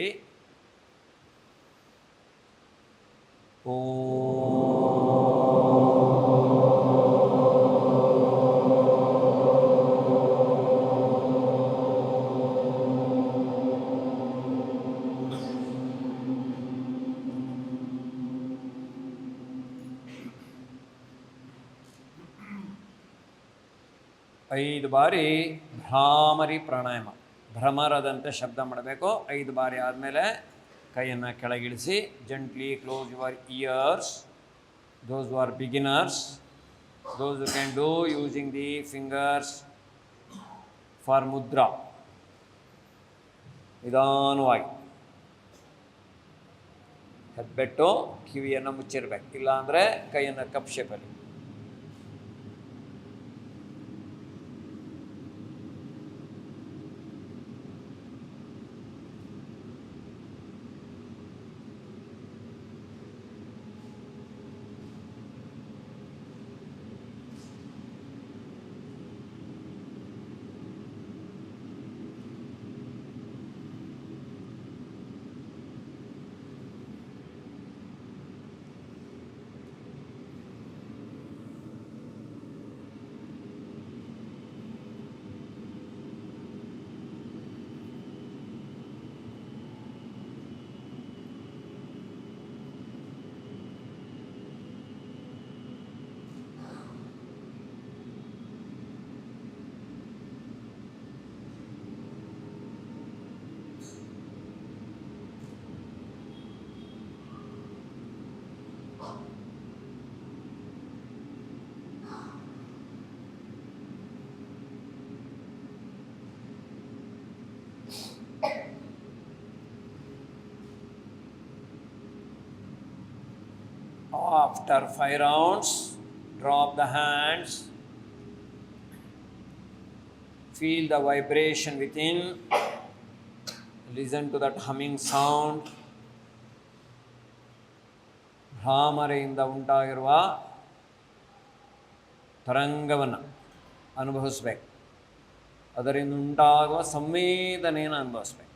ಐದು ಬಾರಿ ಭ್ರಾಮರಿ ಪ್ರಾಣಾಯಾಮ, ಭ್ರಮರದಂತೆ ಶಬ್ದ ಮಾಡಬೇಕು. 5 ಬಾರಿ ಆದಮೇಲೆ ಕೈಯನ್ನು ಕೆಳಗಿಳಿಸಿ. Gently close your ears. Those are beginners. Those you can do using the fingers for mudra. ನಿಧಾನವಾಗಿ ಹೆಬ್ಬೆಟ್ಟು ಕಿವಿಯನ್ನು ಮುಚ್ಚಿರ್ಬೇಕು, ಇಲ್ಲಾಂದರೆ ಕೈಯನ್ನು ಕಪ್ ಶೇಪಲ್ಲಿ. After 5 rounds, drop the hands. Feel the vibration within. Listen to that humming sound. ಭ್ರಾಮರೆಯಿಂದ ಉಂಟಾಗಿರುವ ತರಂಗವನ್ನು ಅನುಭವಿಸ್ಬೇಕು. ಅದರಿಂದ ಉಂಟಾಗುವ ಸಂವೇದನೆಯನ್ನು ಅನುಭವಿಸ್ಬೇಕು.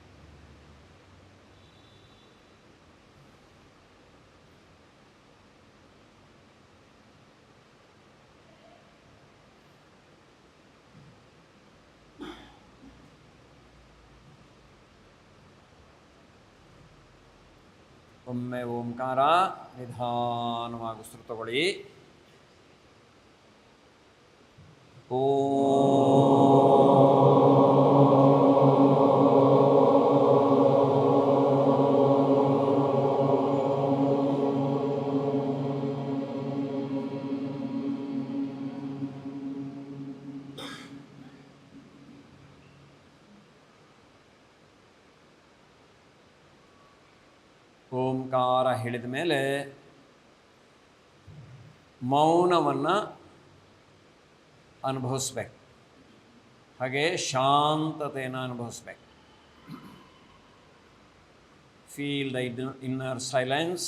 ಒಮ್ಮೆ ಓಂಕಾರ ನಿಧಾನವಾಗಿ ಉಸಿರು ತಗೊಳ್ಳಿ. ಓಂಕಾರ ಹೇಳಿದ ಮೇಲೆ ಮೌನವನ್ನು ಅನುಭವಿಸ್ಬೇಕು, ಹಾಗೆ ಶಾಂತತೆಯನ್ನು ಅನುಭವಿಸ್ಬೇಕು. Feel the inner silence.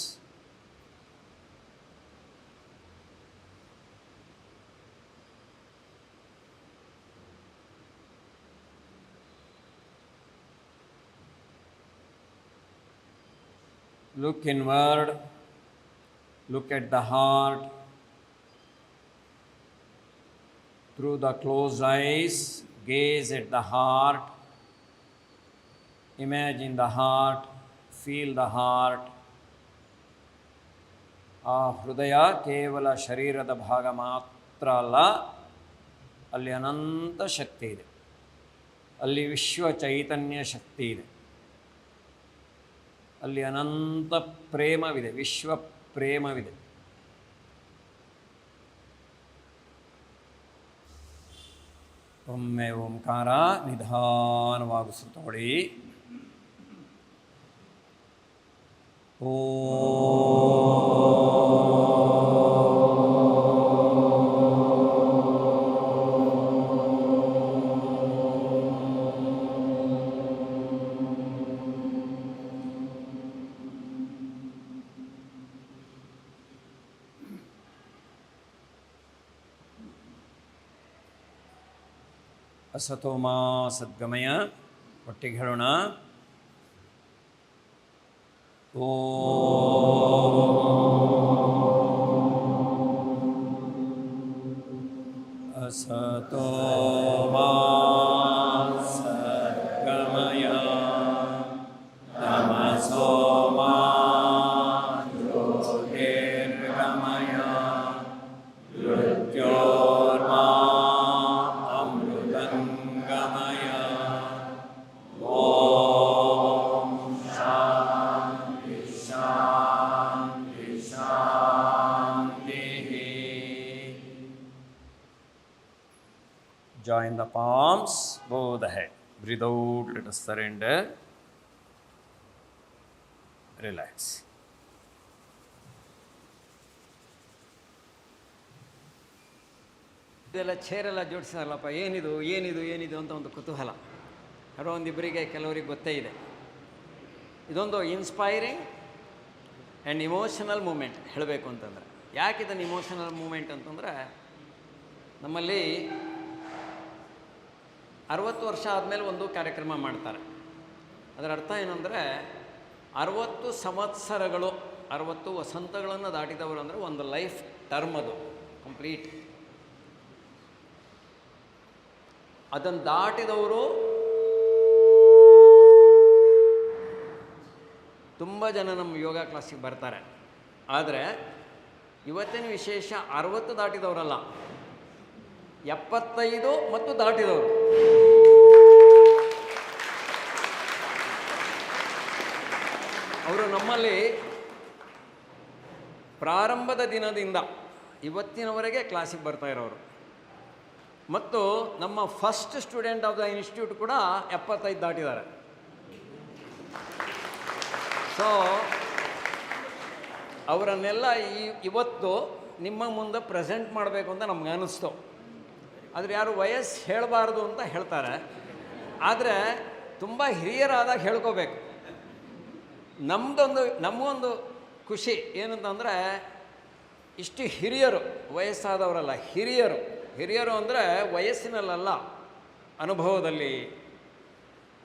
Look inward, look at the heart. Through the closed eyes, gaze at the heart. Imagine the heart, feel the heart. ಆ ಹೃದಯ ಕೇವಲ ಶರೀರದ ಭಾಗ ಮಾತ್ರ ಅಲ್ಲ, ಅಲ್ಲಿ ಅನಂತ ಶಕ್ತಿ ಇದೆ, ಅಲ್ಲಿ ವಿಶ್ವ ಚೈತನ್ಯ ಶಕ್ತಿ ಇದೆ. ಅಲ್ಲಿ ಅನಂತ ಪ್ರೇಮವಿದೆ, ವಿಶ್ವ ಪ್ರೇಮವಿದೆ. ಒಮ್ಮೆ ಓಂಕಾರ ನಿಧಾನವಾಗಿ ತಗೊಳ್ಳಿ. ಓ ಅಸತೋಮ ಸದ್ಗಮಯ. ಒಟ್ಟಿಗೆ ಹೇಳೋಣ. ಓ ಅಸತೋಮ ಸದ್ಗಮಯ ತಮಸೋಮ ಜ್ಯೋತಿರ್ಗಮಯ ಮೃತ್ಯೋರ್ಮಾ ಅಮೃತಂಗಮಯ. ಓಂ ಶಾಂತಿ ಶಾಂತಿ ಶಾಂತಿ. Join the palms, bow the head. Breathe out, let us surrender. Relax. ಇದೆಲ್ಲ ಚೇರೆಲ್ಲ ಜೋಡಿಸಿದಾರಲ್ಲಪ್ಪ, ಏನಿದು ಏನಿದು ಏನಿದು ಅಂತ ಒಂದು ಕುತೂಹಲ. ಯಾರೋ ಒಂದಿಬ್ಬರಿಗೆ ಕೆಲವರಿಗೆ ಗೊತ್ತೇ ಇದೆ. ಇದೊಂದು ಇನ್ಸ್ಪೈರಿಂಗ್ ಆ್ಯಂಡ್ ಇಮೋಷನಲ್ ಮೂಮೆಂಟ್ ಹೇಳಬೇಕು ಅಂತಂದರೆ. ಯಾಕೆ ಇದನ್ನು ಇಮೋಷನಲ್ ಮೂಮೆಂಟ್ ಅಂತಂದರೆ, ನಮ್ಮಲ್ಲಿ 60 ವರ್ಷ ಆದಮೇಲೆ ಒಂದು ಕಾರ್ಯಕ್ರಮ ಮಾಡ್ತಾರೆ. ಅದರ ಅರ್ಥ ಏನಂದರೆ 60 ಸಂವತ್ಸರಗಳು, 60 ವಸಂತಗಳನ್ನು ದಾಟಿದವರು ಅಂದರೆ ಒಂದು ಲೈಫ್ ಟರ್ಮ್, ಅದು ಕಂಪ್ಲೀಟ್. ಅದನ್ನು ದಾಟಿದವರು ತುಂಬ ಜನ ನಮ್ಮ ಯೋಗ ಕ್ಲಾಸಿಗೆ ಬರ್ತಾರೆ. ಆದರೆ ಇವತ್ತಿನ ವಿಶೇಷ 60 ದಾಟಿದವರಲ್ಲ, 75 ಮತ್ತು ದಾಟಿದವರು. ಅವರು ನಮ್ಮಲ್ಲಿ ಪ್ರಾರಂಭದ ದಿನದಿಂದ ಇವತ್ತಿನವರೆಗೆ ಕ್ಲಾಸಿಗೆ ಬರ್ತಾ ಇರೋರು. ಮತ್ತು ನಮ್ಮ first student of the institute ಕೂಡ 75 ದಾಟಿದ್ದಾರೆ. ಸೊ ಅವರನ್ನೆಲ್ಲ ಇವತ್ತು ನಿಮ್ಮ ಮುಂದೆ ಪ್ರೆಸೆಂಟ್ ಮಾಡಬೇಕು ಅಂತ ನಮ್ಗೆ ಅನ್ನಿಸ್ತು. ಆದರೆ ಯಾರು ವಯಸ್ಸು ಹೇಳಬಾರ್ದು ಅಂತ ಹೇಳ್ತಾರೆ. ಆದರೆ ತುಂಬ ಹಿರಿಯರಾದಾಗ ಹೇಳ್ಕೋಬೇಕು. ನಮಗೊಂದು ಖುಷಿ ಏನಂತಂದರೆ, ಇಷ್ಟು ಹಿರಿಯರು, ವಯಸ್ಸಾದವರಲ್ಲ, ಹಿರಿಯರು ಅಂದರೆ ವಯಸ್ಸಿನಲ್ಲ, ಅನುಭವದಲ್ಲಿ.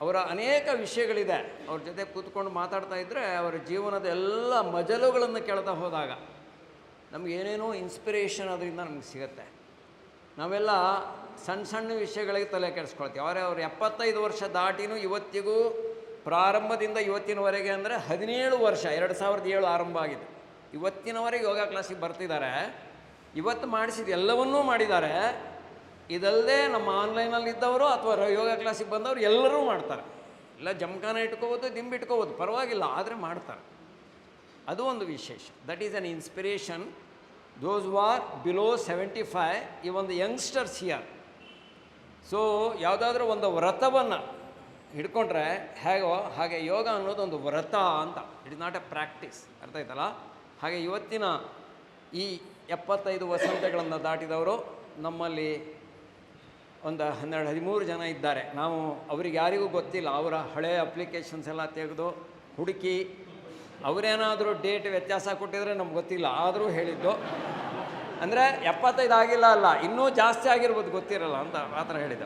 ಅವರ ಅನೇಕ ವಿಷಯಗಳಿದೆ. ಅವ್ರ ಜೊತೆ ಕೂತ್ಕೊಂಡು ಮಾತಾಡ್ತಾ ಇದ್ದರೆ ಅವರ ಜೀವನದ ಎಲ್ಲ ಮಜಲುಗಳನ್ನು ಕೇಳ್ತಾ ಹೋದಾಗ ನಮಗೇನೇನೋ ಇನ್ಸ್ಪಿರೇಷನ್ ಅದರಿಂದ ನಮಗೆ ಸಿಗುತ್ತೆ. ನಾವೆಲ್ಲ ಸಣ್ಣ ವಿಷಯಗಳಿಗೆ ತಲೆ ಕೆಡಿಸ್ಕೊಳ್ತೀವಿ. ಅವ್ರು 75 ವರ್ಷ ದಾಟಿನೂ ಇವತ್ತಿಗೂ, ಪ್ರಾರಂಭದಿಂದ ಇವತ್ತಿನವರೆಗೆ ಅಂದರೆ 17 ವರ್ಷ, 2007 ಆರಂಭ ಆಗಿದೆ, ಇವತ್ತಿನವರೆಗೆ ಯೋಗ ಕ್ಲಾಸಿಗೆ ಬರ್ತಿದ್ದಾರೆ. ಇವತ್ತು ಮಾಡಿಸಿದ ಎಲ್ಲವನ್ನೂ ಮಾಡಿದ್ದಾರೆ. ಇದಲ್ಲದೆ ನಮ್ಮ ಆನ್ಲೈನಲ್ಲಿದ್ದವರು ಅಥವಾ ಯೋಗ ಕ್ಲಾಸಿಗೆ ಬಂದವರು ಎಲ್ಲರೂ ಮಾಡ್ತಾರೆ. ಇಲ್ಲ ಜಮಖಾನ ಇಟ್ಕೋಬೋದು, ದಿಂಬು ಇಟ್ಕೋಬೋದು, ಪರವಾಗಿಲ್ಲ, ಆದರೆ ಮಾಡ್ತಾರೆ. ಅದು ಒಂದು ವಿಶೇಷ. That is an inspiration. Those who are below 75, ಈ ಒಂದು ಯಂಗ್ಸ್ಟರ್ಸ್ ಹಿಯರ್. ಸೊ ಯಾವುದಾದ್ರೂ ಒಂದು ವ್ರತವನ್ನು ಹಿಡ್ಕೊಂಡ್ರೆ ಹೇಗೋ ಹಾಗೆ ಯೋಗ ಅನ್ನೋದು ಒಂದು ವ್ರತ ಅಂತ. It is not A practice. ಅರ್ಥ ಆಯ್ತಲ್ಲ? ಹಾಗೆ ಇವತ್ತಿನ ಈ 75 ವಸಂತಗಳನ್ನು ದಾಟಿದವರು ನಮ್ಮಲ್ಲಿ ಒಂದು 12-13 ಜನ ಇದ್ದಾರೆ. ನಾವು ಅವ್ರಿಗೆ ಯಾರಿಗೂ ಗೊತ್ತಿಲ್ಲ. ಅವರ ಹಳೆಯ ಅಪ್ಲಿಕೇಶನ್ಸ್ ಎಲ್ಲ ತೆಗೆದು ಹುಡುಕಿ, ಅವರೇನಾದರೂ ಡೇಟ್ ವ್ಯತ್ಯಾಸ ಕೊಟ್ಟಿದ್ರೆ ನಮ್ಗೆ ಗೊತ್ತಿಲ್ಲ, ಆದರೂ ಹೇಳಿದ್ದು. ಅಂದರೆ 75 ಆಗಿಲ್ಲ ಅಲ್ಲ, ಇನ್ನೂ ಜಾಸ್ತಿ ಆಗಿರ್ಬೋದು, ಗೊತ್ತಿರಲ್ಲ ಅಂತ ಆ ಥರ ಹೇಳಿದ.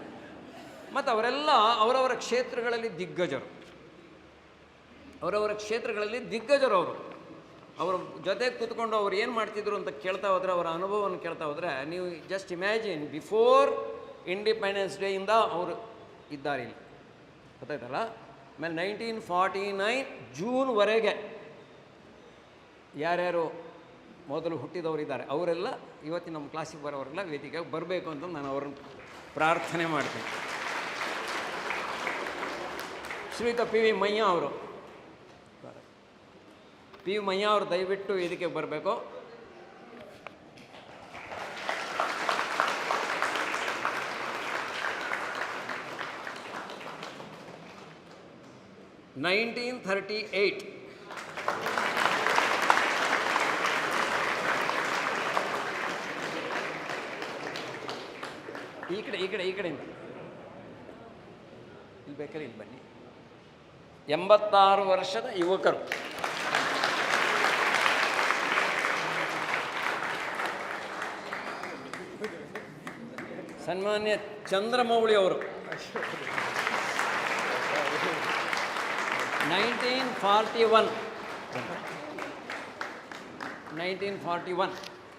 ಮತ್ತು ಅವರೆಲ್ಲ ಅವರವರ ಕ್ಷೇತ್ರಗಳಲ್ಲಿ ದಿಗ್ಗಜರು. ಅವರು ಅವ್ರ ಜೊತೆಗೆ ಕೂತ್ಕೊಂಡು ಅವ್ರು ಏನು ಮಾಡ್ತಿದ್ರು ಅಂತ ಕೇಳ್ತಾ ಹೋದರೆ, ಅವರ ಅನುಭವವನ್ನು ಕೇಳ್ತಾ ಹೋದರೆ, ನೀವು ಜಸ್ಟ್ ಇಮ್ಯಾಜಿನ್, ಬಿಫೋರ್ ಇಂಡಿಪೆಂಡೆನ್ಸ್ ಡೇಯಿಂದ ಅವರು ಇದ್ದಾರೆ ಇಲ್ಲಿ, ಗೊತ್ತಾಯ್ತಲ್ಲ? ಆಮೇಲೆ 1949 ಜೂನ್ವರೆಗೆ ಯಾರ್ಯಾರು ಮೊದಲು ಹುಟ್ಟಿದವರಿದ್ದಾರೆ ಅವರೆಲ್ಲ ಇವತ್ತಿನ ನಮ್ಮ ಕ್ಲಾಸಿಗೆ ಬರೋರೆಲ್ಲ ವೇದಿಕೆಗೆ ಬರಬೇಕು ಅಂತ ನಾನು ಅವ್ರನ್ನ ಪ್ರಾರ್ಥನೆ ಮಾಡ್ತೀನಿ. ಶ್ರೀಯುತ ಪಿ ವಿ ಮಯ್ಯ ಅವರು ಪಿ ಯು ಮಯ್ಯ ಅವರು ದಯವಿಟ್ಟು ಇದಕ್ಕೆ ಬರಬೇಕು. (1938) ಈ ಕಡೆಯಿಂದ ಇಲ್ಲಿ ಬೇಕಾದ್ರೆ ಇಲ್ಲಿ ಬನ್ನಿ. 86 ವರ್ಷದ ಯುವಕರು. ಸನ್ಮಾನ್ಯ ಚಂದ್ರಮೌಳಿ ಅವರು 1941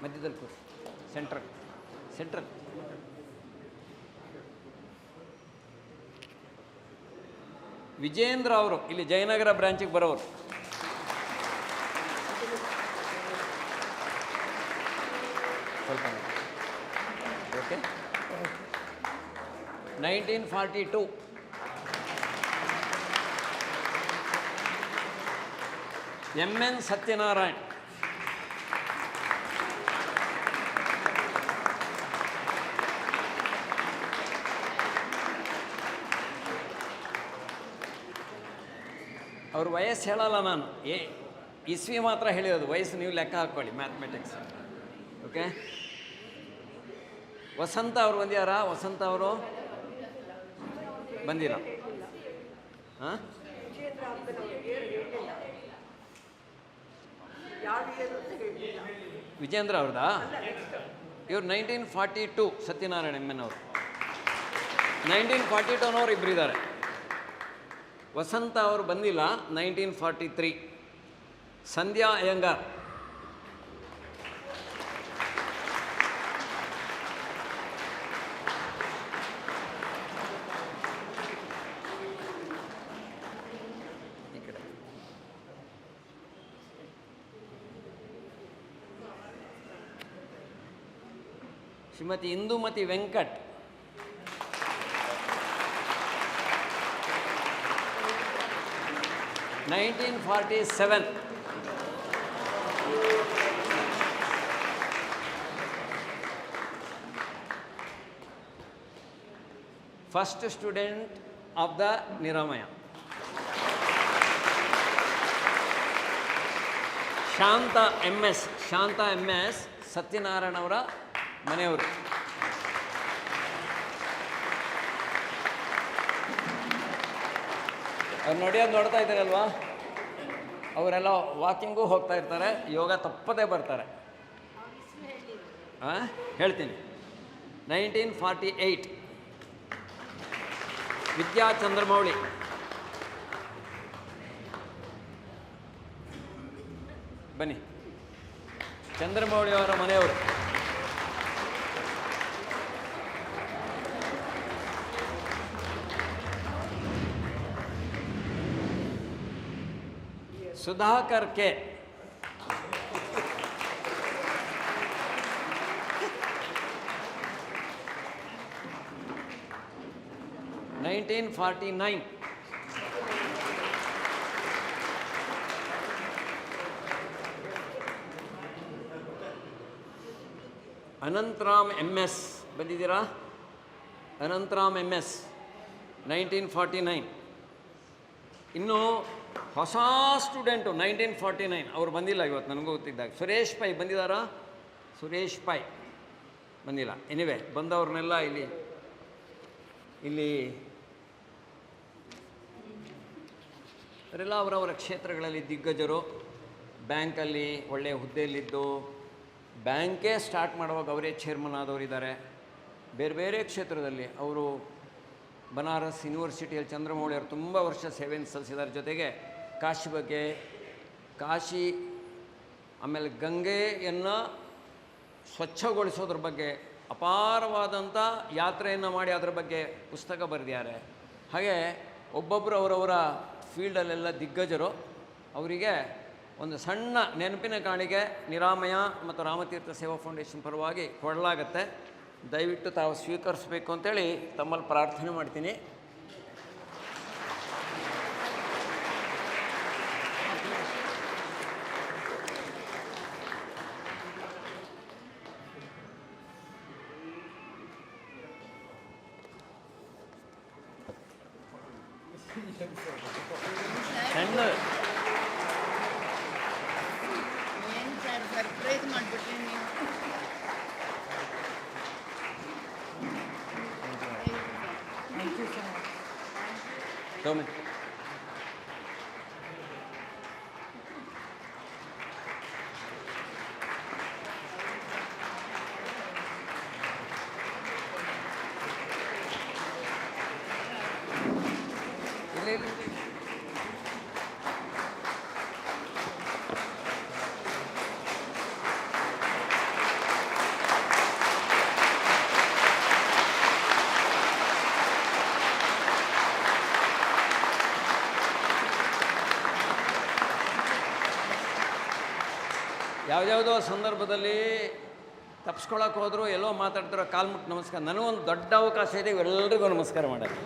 ಮಧ್ಯದಲ್ಲಿ ಕೂರಿ. ಸೆಂಟ್ರಲ್ ವಿಜೇಂದ್ರ ಅವರು ಇಲ್ಲಿ ಜಯನಗರ ಬ್ರಾಂಚಿಗೆ ಬರೋರು. ಸ್ವಲ್ಪ ಓಕೆ. 1942 ಎಂ.ಎನ್. ಸತ್ಯನಾರಾಯಣ್. ಅವ್ರ ವಯಸ್ಸು ಹೇಳಲ್ಲ ನಾನು, ಇಸ್ವಿ ಮಾತ್ರ ಹೇಳಿರೋದು, ವಯಸ್ಸು ನೀವು ಲೆಕ್ಕ ಹಾಕ್ಕೊಳ್ಳಿ, ಮ್ಯಾಥಮೆಟಿಕ್ಸ್. ಓಕೆ. ವಸಂತ ಅವರು ಬಂದಿದ್ದಾರಾ? ವಸಂತ ಅವರು ಬಂದಿಲ್ಲ. ಹಾಂ, ವಿಜೇಂದ್ರ ಅವ್ರದಾ? ಇವ್ರು 1942 ಸತ್ಯನಾರಾಯಣ ಎಮ್.ಎನ್. ಅವರು. 1942ನವ್ರು ಇಬ್ಬರಿದ್ದಾರೆ. ವಸಂತ ಅವರು ಬಂದಿಲ್ಲ. 1943 ಸಂಧ್ಯಾ ಅಯ್ಯಂಗಾರ್. ಈ ಕಡೆ Shrimati Indumati Venkat. (1947) first student of the Niramaya. Shanta MS. Satyanarayana ಅವರ ಮನೆಯವರು. ಅವ್ರು ನೋಡ್ತಾ ಇದ್ದಾರಲ್ವಾ, ಅವರೆಲ್ಲ ವಾಕಿಂಗು ಹೋಗ್ತಾ ಇರ್ತಾರೆ, ಯೋಗ ತಪ್ಪದೇ ಬರ್ತಾರೆ. ಹೇಳ್ತೀನಿ. 1948 ವಿದ್ಯಾ ಚಂದ್ರಮೌಳಿ. ಬನ್ನಿ, ಚಂದ್ರಮೌಳಿ ಅವರ ಮನೆಯವರು. ಸುಧಾಕರ್ ಕೆ. 1949 ಅನಂತರಾಮ್ ಎಂ.ಎಸ್. ಬಂದಿದ್ದೀರಾ? ಅನಂತರಾಮ್ ಎಂ.ಎಸ್. 1949. ಇನ್ನು ಹೊಸ ಸ್ಟೂಡೆಂಟು 1949, ಅವ್ರು ಬಂದಿಲ್ಲ ಇವತ್ತು, ನನಗೂ ಗೊತ್ತಿದ್ದಾಗ. ಸುರೇಶ್ ಪೈ ಬಂದಿದ್ದಾರಾ? ಸುರೇಶ್ ಪೈ ಬಂದಿಲ್ಲ. ಎನಿವೆ, ಬಂದವ್ರನ್ನೆಲ್ಲ ಇಲ್ಲಿ ಅವರೆಲ್ಲ ಅವರವರ ಕ್ಷೇತ್ರಗಳಲ್ಲಿ ದಿಗ್ಗಜರು. ಬ್ಯಾಂಕಲ್ಲಿ ಒಳ್ಳೆಯ ಹುದ್ದೆಯಲ್ಲಿದ್ದು ಬ್ಯಾಂಕೇ ಸ್ಟಾರ್ಟ್ ಮಾಡುವಾಗ ಅವರೇ ಚೇರ್ಮನ್ ಆದವರಿದ್ದಾರೆ. ಬೇರೆ ಬೇರೆ ಕ್ಷೇತ್ರದಲ್ಲಿ ಅವರು ಬನಾರಸ್ ಯೂನಿವರ್ಸಿಟಿಯಲ್ಲಿ ಚಂದ್ರಮೌಳಿ ಅವರು ತುಂಬ ವರ್ಷ ಸೇವೆಯನ್ನು ಸಲ್ಲಿಸಿದ್ದಾರೆ. ಜೊತೆಗೆ ಕಾಶಿ ಬಗ್ಗೆ, ಆಮೇಲೆ ಗಂಗೆಯನ್ನು ಸ್ವಚ್ಛಗೊಳಿಸೋದ್ರ ಬಗ್ಗೆ ಅಪಾರವಾದಂಥ ಯಾತ್ರೆಯನ್ನು ಮಾಡಿ ಅದರ ಬಗ್ಗೆ ಪುಸ್ತಕ ಬರೆದಿದ್ದಾರೆ. ಹಾಗೆ ಒಬ್ಬೊಬ್ಬರು ಅವರವರ ಫೀಲ್ಡಲ್ಲೆಲ್ಲ ದಿಗ್ಗಜರು. ಅವರಿಗೆ ಒಂದು ಸಣ್ಣ ನೆನಪಿನ ಕಾಣಿಕೆ ನಿರಾಮಯ ಮತ್ತು ರಾಮತೀರ್ಥ ಸೇವಾ ಫೌಂಡೇಶನ್ ಪರವಾಗಿ ಕೊಡಲಾಗತ್ತೆ. ದಯವಿಟ್ಟು ತಾವು ಸ್ವೀಕರಿಸಬೇಕು ಅಂತೇಳಿ ತಮ್ಮಲ್ಲಿ ಪ್ರಾರ್ಥನೆ ಮಾಡ್ತೀನಿ. ಸಣ್ಣ ಏನು ಸರ್ ಸರ್ಪ್ರೈಸ್ ಮಾಡಿಬಿಟ್ರಿ ನೀವು. ತಗೊಂಬ. ಯಾವುದ್ಯಾವುದೋ ಸಂದರ್ಭದಲ್ಲಿ ತಪ್ಪಿಸ್ಕೊಳಕ್ಕೆ ಹೋದ್ರು ಎಲ್ಲೋ ಮಾತಾಡ್ತಾರೋ ಕಾಲು ಮುಟ್ಟು ನಮಸ್ಕಾರ. ನನಗೊಂದು ದೊಡ್ಡ ಅವಕಾಶ ಇದೆ, ಇವೆಲ್ಲರಿಗೂ ನಮಸ್ಕಾರ ಮಾಡೋದು.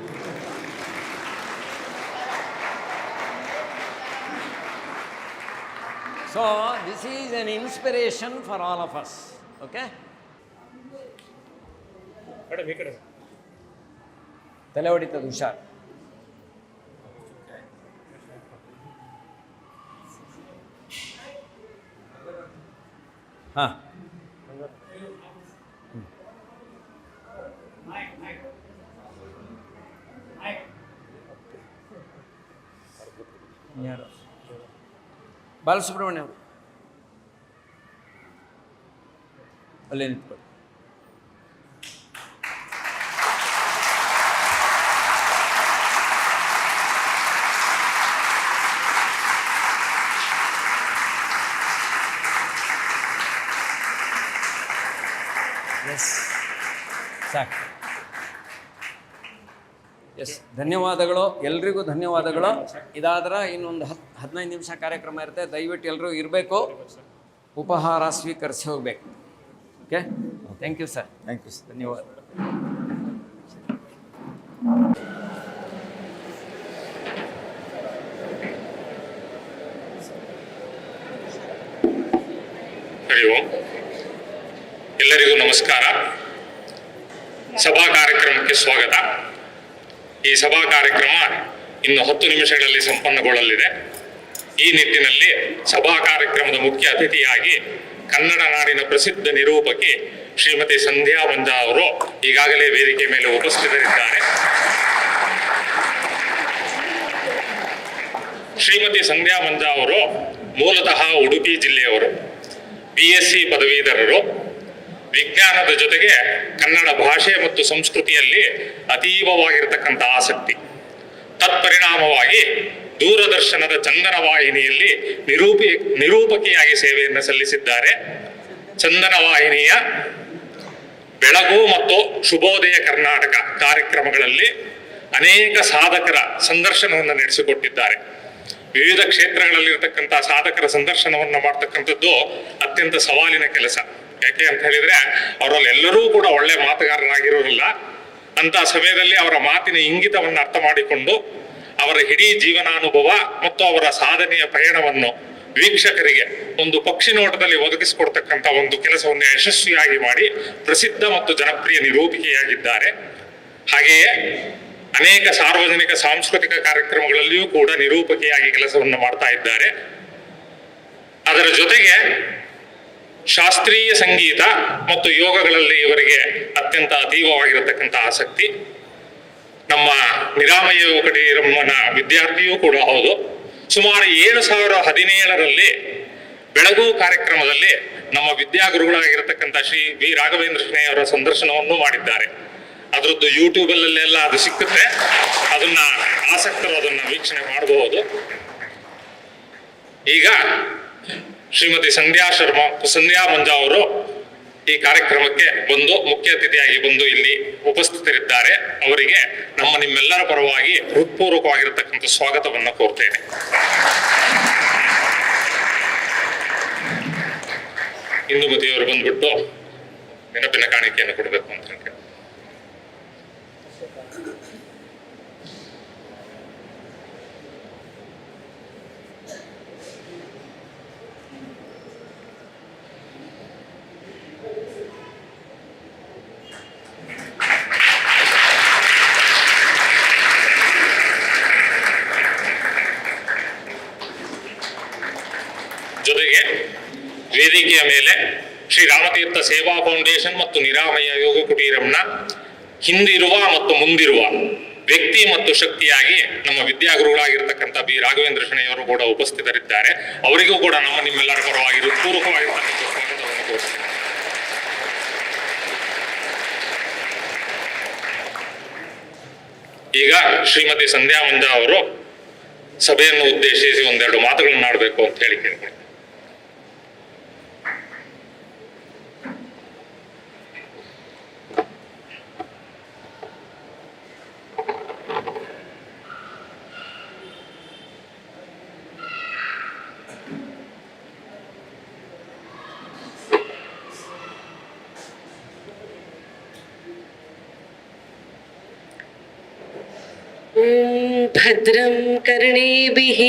So this is an inspiration for all of us. Okay, ತಲೆ ಹೊಡಿತದೆ, ಹುಷಾರ್. ಹಾಂ, ಯಾರು? ಬಾಲಸುಬ್ರಹ್ಮಣ್ಯ ಅವರು ಅಲ್ಲೇ ನಿಂತ್ಕೊಳ್ಳಿ. ಎಸ್, ಸಾಕು. ಎಸ್, ಧನ್ಯವಾದಗಳು, ಎಲ್ರಿಗೂ ಧನ್ಯವಾದಗಳು. ಇದಾದ್ರೆ ಇನ್ನೊಂದು 15 ನಿಮಿಷ ಕಾರ್ಯಕ್ರಮ ಇರುತ್ತೆ. ದಯವಿಟ್ಟು ಎಲ್ಲರೂ ಇರಬೇಕು, ಉಪಹಾರ ಸ್ವೀಕರಿಸಿ ಹೋಗ್ಬೇಕು. Okay, thank you sir. Thank you sir. ಧನ್ಯವಾದ. ಹರಿ ಓಂ. ಎಲ್ಲರಿಗೂ ನಮಸ್ಕಾರ. ಸಭಾ ಕಾರ್ಯಕ್ರಮಕ್ಕೆ ಸ್ವಾಗತ. ಈ ಸಭಾ ಕಾರ್ಯಕ್ರಮ ಇನ್ನು 10 ನಿಮಿಷಗಳಲ್ಲಿ ಸಂಪನ್ನಗೊಳ್ಳಲಿದೆ. ಈ ನಿಟ್ಟಿನಲ್ಲಿ ಸಭಾ ಕಾರ್ಯಕ್ರಮದ ಮುಖ್ಯ ಅತಿಥಿಯಾಗಿ ಕನ್ನಡ ನಾಡಿನ ಪ್ರಸಿದ್ಧ ನಿರೂಪಕಿ ಶ್ರೀಮತಿ ಸಂಧ್ಯಾ ಮಂಜಾ ಅವರು ಈಗಾಗಲೇ ವೇದಿಕೆ ಮೇಲೆ ಉಪಸ್ಥಿತರಿದ್ದಾರೆ. ಶ್ರೀಮತಿ ಸಂಧ್ಯಾ ಮಂಜಾ ಅವರು ಮೂಲತಃ ಉಡುಪಿ ಜಿಲ್ಲೆಯವರು. BSc ಪದವೀಧರರು. ವಿಜ್ಞಾನದ ಜೊತೆಗೆ ಕನ್ನಡ ಭಾಷೆ ಮತ್ತು ಸಂಸ್ಕೃತಿಯಲ್ಲಿ ಅತೀವವಾಗಿರತಕ್ಕಂಥ ಆಸಕ್ತಿ. ತತ್ಪರಿಣಾಮವಾಗಿ ದೂರದರ್ಶನದ ಚಂದನ ವಾಹಿನಿಯಲ್ಲಿ ನಿರೂಪಕಿಯಾಗಿ ಸೇವೆಯನ್ನು ಸಲ್ಲಿಸಿದ್ದಾರೆ. ಚಂದನ ವಾಹಿನಿಯ ಬೆಳಗು ಮತ್ತು ಶುಭೋದಯ ಕರ್ನಾಟಕ ಕಾರ್ಯಕ್ರಮಗಳಲ್ಲಿ ಅನೇಕ ಸಾಧಕರ ಸಂದರ್ಶನವನ್ನು ನಡೆಸಿಕೊಟ್ಟಿದ್ದಾರೆ. ವಿವಿಧ ಕ್ಷೇತ್ರಗಳಲ್ಲಿರ್ತಕ್ಕಂಥ ಸಾಧಕರ ಸಂದರ್ಶನವನ್ನು ಮಾಡ್ತಕ್ಕಂಥದ್ದು ಅತ್ಯಂತ ಸವಾಲಿನ ಕೆಲಸ. ಯಾಕೆ ಅಂತ ಹೇಳಿದ್ರೆ ಅವರಲ್ಲಿ ಎಲ್ಲರೂ ಕೂಡ ಒಳ್ಳೆ ಮಾತುಗಾರರಾಗಿರೋರಿಲ್ಲ. ಅಂತ ಸಮಯದಲ್ಲಿ ಅವರ ಮಾತಿನ ಇಂಗಿತವನ್ನು ಅರ್ಥ ಮಾಡಿಕೊಂಡು ಅವರ ಇಡೀ ಜೀವನಾನುಭವ ಮತ್ತು ಅವರ ಸಾಧನೆಯ ಪಯಣವನ್ನು ವೀಕ್ಷಕರಿಗೆ ಒಂದು ಪಕ್ಷಿ ನೋಟದಲ್ಲಿ ಒದಗಿಸಿಕೊಡ್ತಕ್ಕಂಥ ಒಂದು ಕೆಲಸವನ್ನು ಯಶಸ್ವಿಯಾಗಿ ಮಾಡಿ ಪ್ರಸಿದ್ಧ ಮತ್ತು ಜನಪ್ರಿಯ ನಿರೂಪಿಕೆಯಾಗಿದ್ದಾರೆ. ಹಾಗೆಯೇ ಅನೇಕ ಸಾರ್ವಜನಿಕ ಸಾಂಸ್ಕೃತಿಕ ಕಾರ್ಯಕ್ರಮಗಳಲ್ಲಿಯೂ ಕೂಡ ನಿರೂಪಕಿಯಾಗಿ ಕೆಲಸವನ್ನು ಮಾಡ್ತಾ ಇದ್ದಾರೆ. ಅದರ ಜೊತೆಗೆ ಶಾಸ್ತ್ರೀಯ ಸಂಗೀತ ಮತ್ತು ಯೋಗಗಳಲ್ಲಿ ಇವರಿಗೆ ಅತ್ಯಂತ ಅತೀವವಾಗಿರತಕ್ಕಂಥ ಆಸಕ್ತಿ. ನಮ್ಮ ನಿರಾಮಯ ಯುವಕಡಿರಮ್ಮನ ವಿದ್ಯಾರ್ಥಿಯೂ ಕೂಡ ಹೌದು. ಸುಮಾರು 7017ರಲ್ಲಿ ಬೆಳಗು ಕಾರ್ಯಕ್ರಮದಲ್ಲಿ ನಮ್ಮ ವಿದ್ಯಾಗುರುಗಳಾಗಿರತಕ್ಕಂಥ ಶ್ರೀ ವಿ ರಾಘವೇಂದ್ರ ಶೆಣೈ ಅವರ ಸಂದರ್ಶನವನ್ನು ಮಾಡಿದ್ದಾರೆ. ಅದರದ್ದು ಯೂಟ್ಯೂಬಲ್ಲೆಲ್ಲ ಅದು ಸಿಕ್ಕುತ್ತೆ. ಅದನ್ನ ಆಸಕ್ತರು ಅದನ್ನ ವೀಕ್ಷಣೆ ಮಾಡಬಹುದು. ಈಗ ಶ್ರೀಮತಿ ಸಂಧ್ಯಾ ಮಂಜಾ ಅವರು ಈ ಕಾರ್ಯಕ್ರಮಕ್ಕೆ ಬಂದು ಮುಖ್ಯ ಅತಿಥಿಯಾಗಿ ಬಂದು ಇಲ್ಲಿ ಉಪಸ್ಥಿತರಿದ್ದಾರೆ. ಅವರಿಗೆ ನಿಮ್ಮೆಲ್ಲರ ಪರವಾಗಿ ಹೃತ್ಪೂರ್ವಕವಾಗಿರತಕ್ಕಂಥ ಸ್ವಾಗತವನ್ನು ಕೋರ್ತೇನೆ. ಇಂದುಮತಿಯವರು ಬಂದ್ಬಿಟ್ಟು ನೆನಪಿನ ಕಾಣಿಕೆಯನ್ನು ಕೊಡಬೇಕು ಅಂತ ಹೇಳಿ. ವೇದಿಕೆಯ ಮೇಲೆ ಶ್ರೀ ರಾಮತೀರ್ಥ ಸೇವಾ ಫೌಂಡೇಶನ್ ಮತ್ತು ನಿರಾಮಯ ಯೋಗ ಕುಟೀರಂನ ಹಿಂದಿರುವ ಮತ್ತು ಮುಂದಿರುವ ವ್ಯಕ್ತಿ ಮತ್ತು ಶಕ್ತಿಯಾಗಿ ನಮ್ಮ ವಿದ್ಯಾಗುರುಗಳಾಗಿರ್ತಕ್ಕಂಥ ಬಿ ರಾಘವೇಂದ್ರ ಶೆಣೆಯವರು ಕೂಡ ಉಪಸ್ಥಿತರಿದ್ದಾರೆ. ಅವರಿಗೂ ಕೂಡ ನಿಮ್ಮೆಲ್ಲರ ಪರವಾಗಿ ಪೂರ್ವಕವಾಗಿರ್ತಕ್ಕಂಥ ಸ್ವಾಗತವನ್ನು ಕೋರುತ್ತೇನೆ. ಈಗ ಶ್ರೀಮತಿ ಸಂಧ್ಯಾ ಮಂಜಾ ಅವರು ಸಭೆಯನ್ನು ಉದ್ದೇಶಿಸಿ ಒಂದೆರಡು ಮಾತುಗಳನ್ನು ಆಡಬೇಕು ಅಂತ ಹೇಳಿ ಕೇಳ್ತೀನಿ. भद्रं कर्णेभिः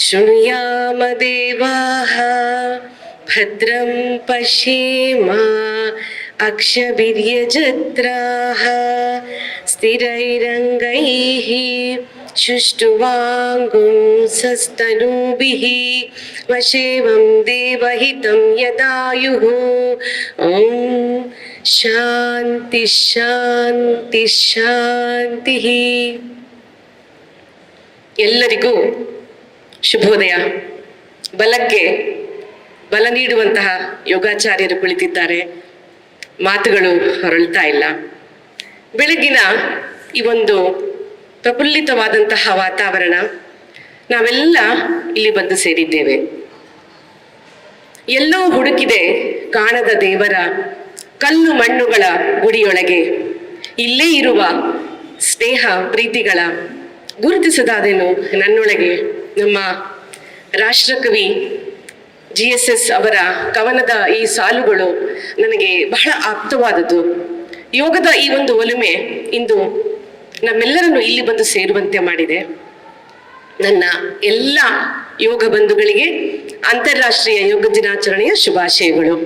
शृणुयाम देवाः भद्रं पश्येम अक्षभिर्यजत्राः स्थिरैरङ्गैः सुष्ठुवाङ्गुं सस्तनूभिः वशेवं देवहितं यदायुः ॐ ಶಾಂತಿ ಶಾಂತಿ ಶಾಂತಿ. ಎಲ್ಲರಿಗೂ ಶುಭೋದಯ. ಬಲಕ್ಕೆ ಬಲ ನೀಡುವಂತಹ ಯೋಗಾಚಾರ್ಯರು ಕುಳಿತಿದ್ದಾರೆ. ಮಾತುಗಳು ಹೊರಳ್ತಾ ಇಲ್ಲ. ಬೆಳಗಿನ ಈ ಒಂದು ಪ್ರಫುಲ್ಲಿತವಾದಂತಹ ವಾತಾವರಣ, ನಾವೆಲ್ಲ ಇಲ್ಲಿ ಬಂದು ಸೇರಿದ್ದೇವೆ. ಎಲ್ಲೋ ಹುಡುಕಿದೆ ಕಾಣದ ದೇವರ ಕಲ್ಲು ಮಣ್ಣುಗಳ ಗುಡಿಯೊಳಗೆ ಇಲ್ಲೇ ಇರುವ ಸ್ನೇಹ ಪ್ರೀತಿಗಳ ಗುರುತಿಸದಾದೇನು ನನ್ನೊಳಗೆ. ನಮ್ಮ ರಾಷ್ಟ್ರಕವಿ GSS ಅವರ ಕವನದ ಈ ಸಾಲುಗಳು ನನಗೆ ಬಹಳ ಆಪ್ತವಾದದ್ದು. ಯೋಗದ ಈ ಒಂದು ಒಲುಮೆ ಇಂದು ನಮ್ಮೆಲ್ಲರನ್ನು ಇಲ್ಲಿ ಬಂದು ಸೇರುವಂತೆ ಮಾಡಿದೆ. ನನ್ನ ಎಲ್ಲ ಯೋಗ ಬಂಧುಗಳಿಗೆ ಅಂತಾರಾಷ್ಟ್ರೀಯ ಯೋಗ ದಿನಾಚರಣೆಯ ಶುಭಾಶಯಗಳು.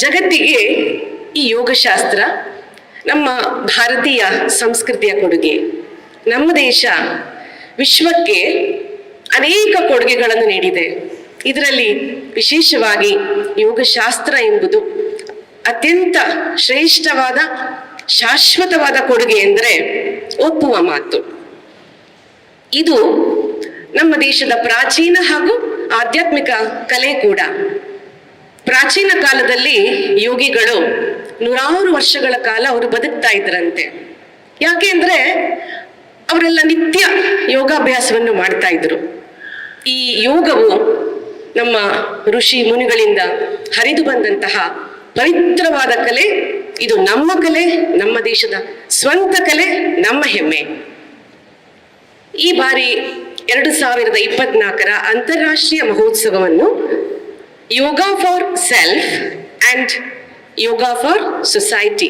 ಜಗತ್ತಿಗೆ ಈ ಯೋಗಶಾಸ್ತ್ರ ನಮ್ಮ ಭಾರತೀಯ ಸಂಸ್ಕೃತಿಯ ಕೊಡುಗೆ. ನಮ್ಮ ದೇಶ ವಿಶ್ವಕ್ಕೆ ಅನೇಕ ಕೊಡುಗೆಗಳನ್ನು ನೀಡಿದೆ. ಇದರಲ್ಲಿ ವಿಶೇಷವಾಗಿ ಯೋಗಶಾಸ್ತ್ರ ಎಂಬುದು ಅತ್ಯಂತ ಶ್ರೇಷ್ಠವಾದ ಶಾಶ್ವತವಾದ ಕೊಡುಗೆ ಎಂದರೆ ಒಪ್ಪುವ ಮಾತು. ಇದು ನಮ್ಮ ದೇಶದ ಪ್ರಾಚೀನ ಹಾಗೂ ಆಧ್ಯಾತ್ಮಿಕ ಕಲೆ ಕೂಡ. ಪ್ರಾಚೀನ ಕಾಲದಲ್ಲಿ ಯೋಗಿಗಳು 100 ವರ್ಷಗಳ ಕಾಲ ಅವರು ಬದುಕ್ತಾ ಇದ್ರಂತೆ. ಯಾಕೆ ಅಂದ್ರೆ ಅವರೆಲ್ಲ ನಿತ್ಯ ಯೋಗಾಭ್ಯಾಸವನ್ನು ಮಾಡ್ತಾ ಇದ್ರು. ಈ ಯೋಗವು ನಮ್ಮ ಋಷಿ ಮುನಿಗಳಿಂದ ಹರಿದು ಬಂದಂತಹ ಪವಿತ್ರವಾದ ಕಲೆ. ಇದು ನಮ್ಮ ಕಲೆ, ನಮ್ಮ ದೇಶದ ಸ್ವಂತ ಕಲೆ, ನಮ್ಮ ಹೆಮ್ಮೆ. ಈ ಬಾರಿ 2024ರ ಅಂತಾರಾಷ್ಟ್ರೀಯ ಮಹೋತ್ಸವವನ್ನು yoga for self and yoga for society,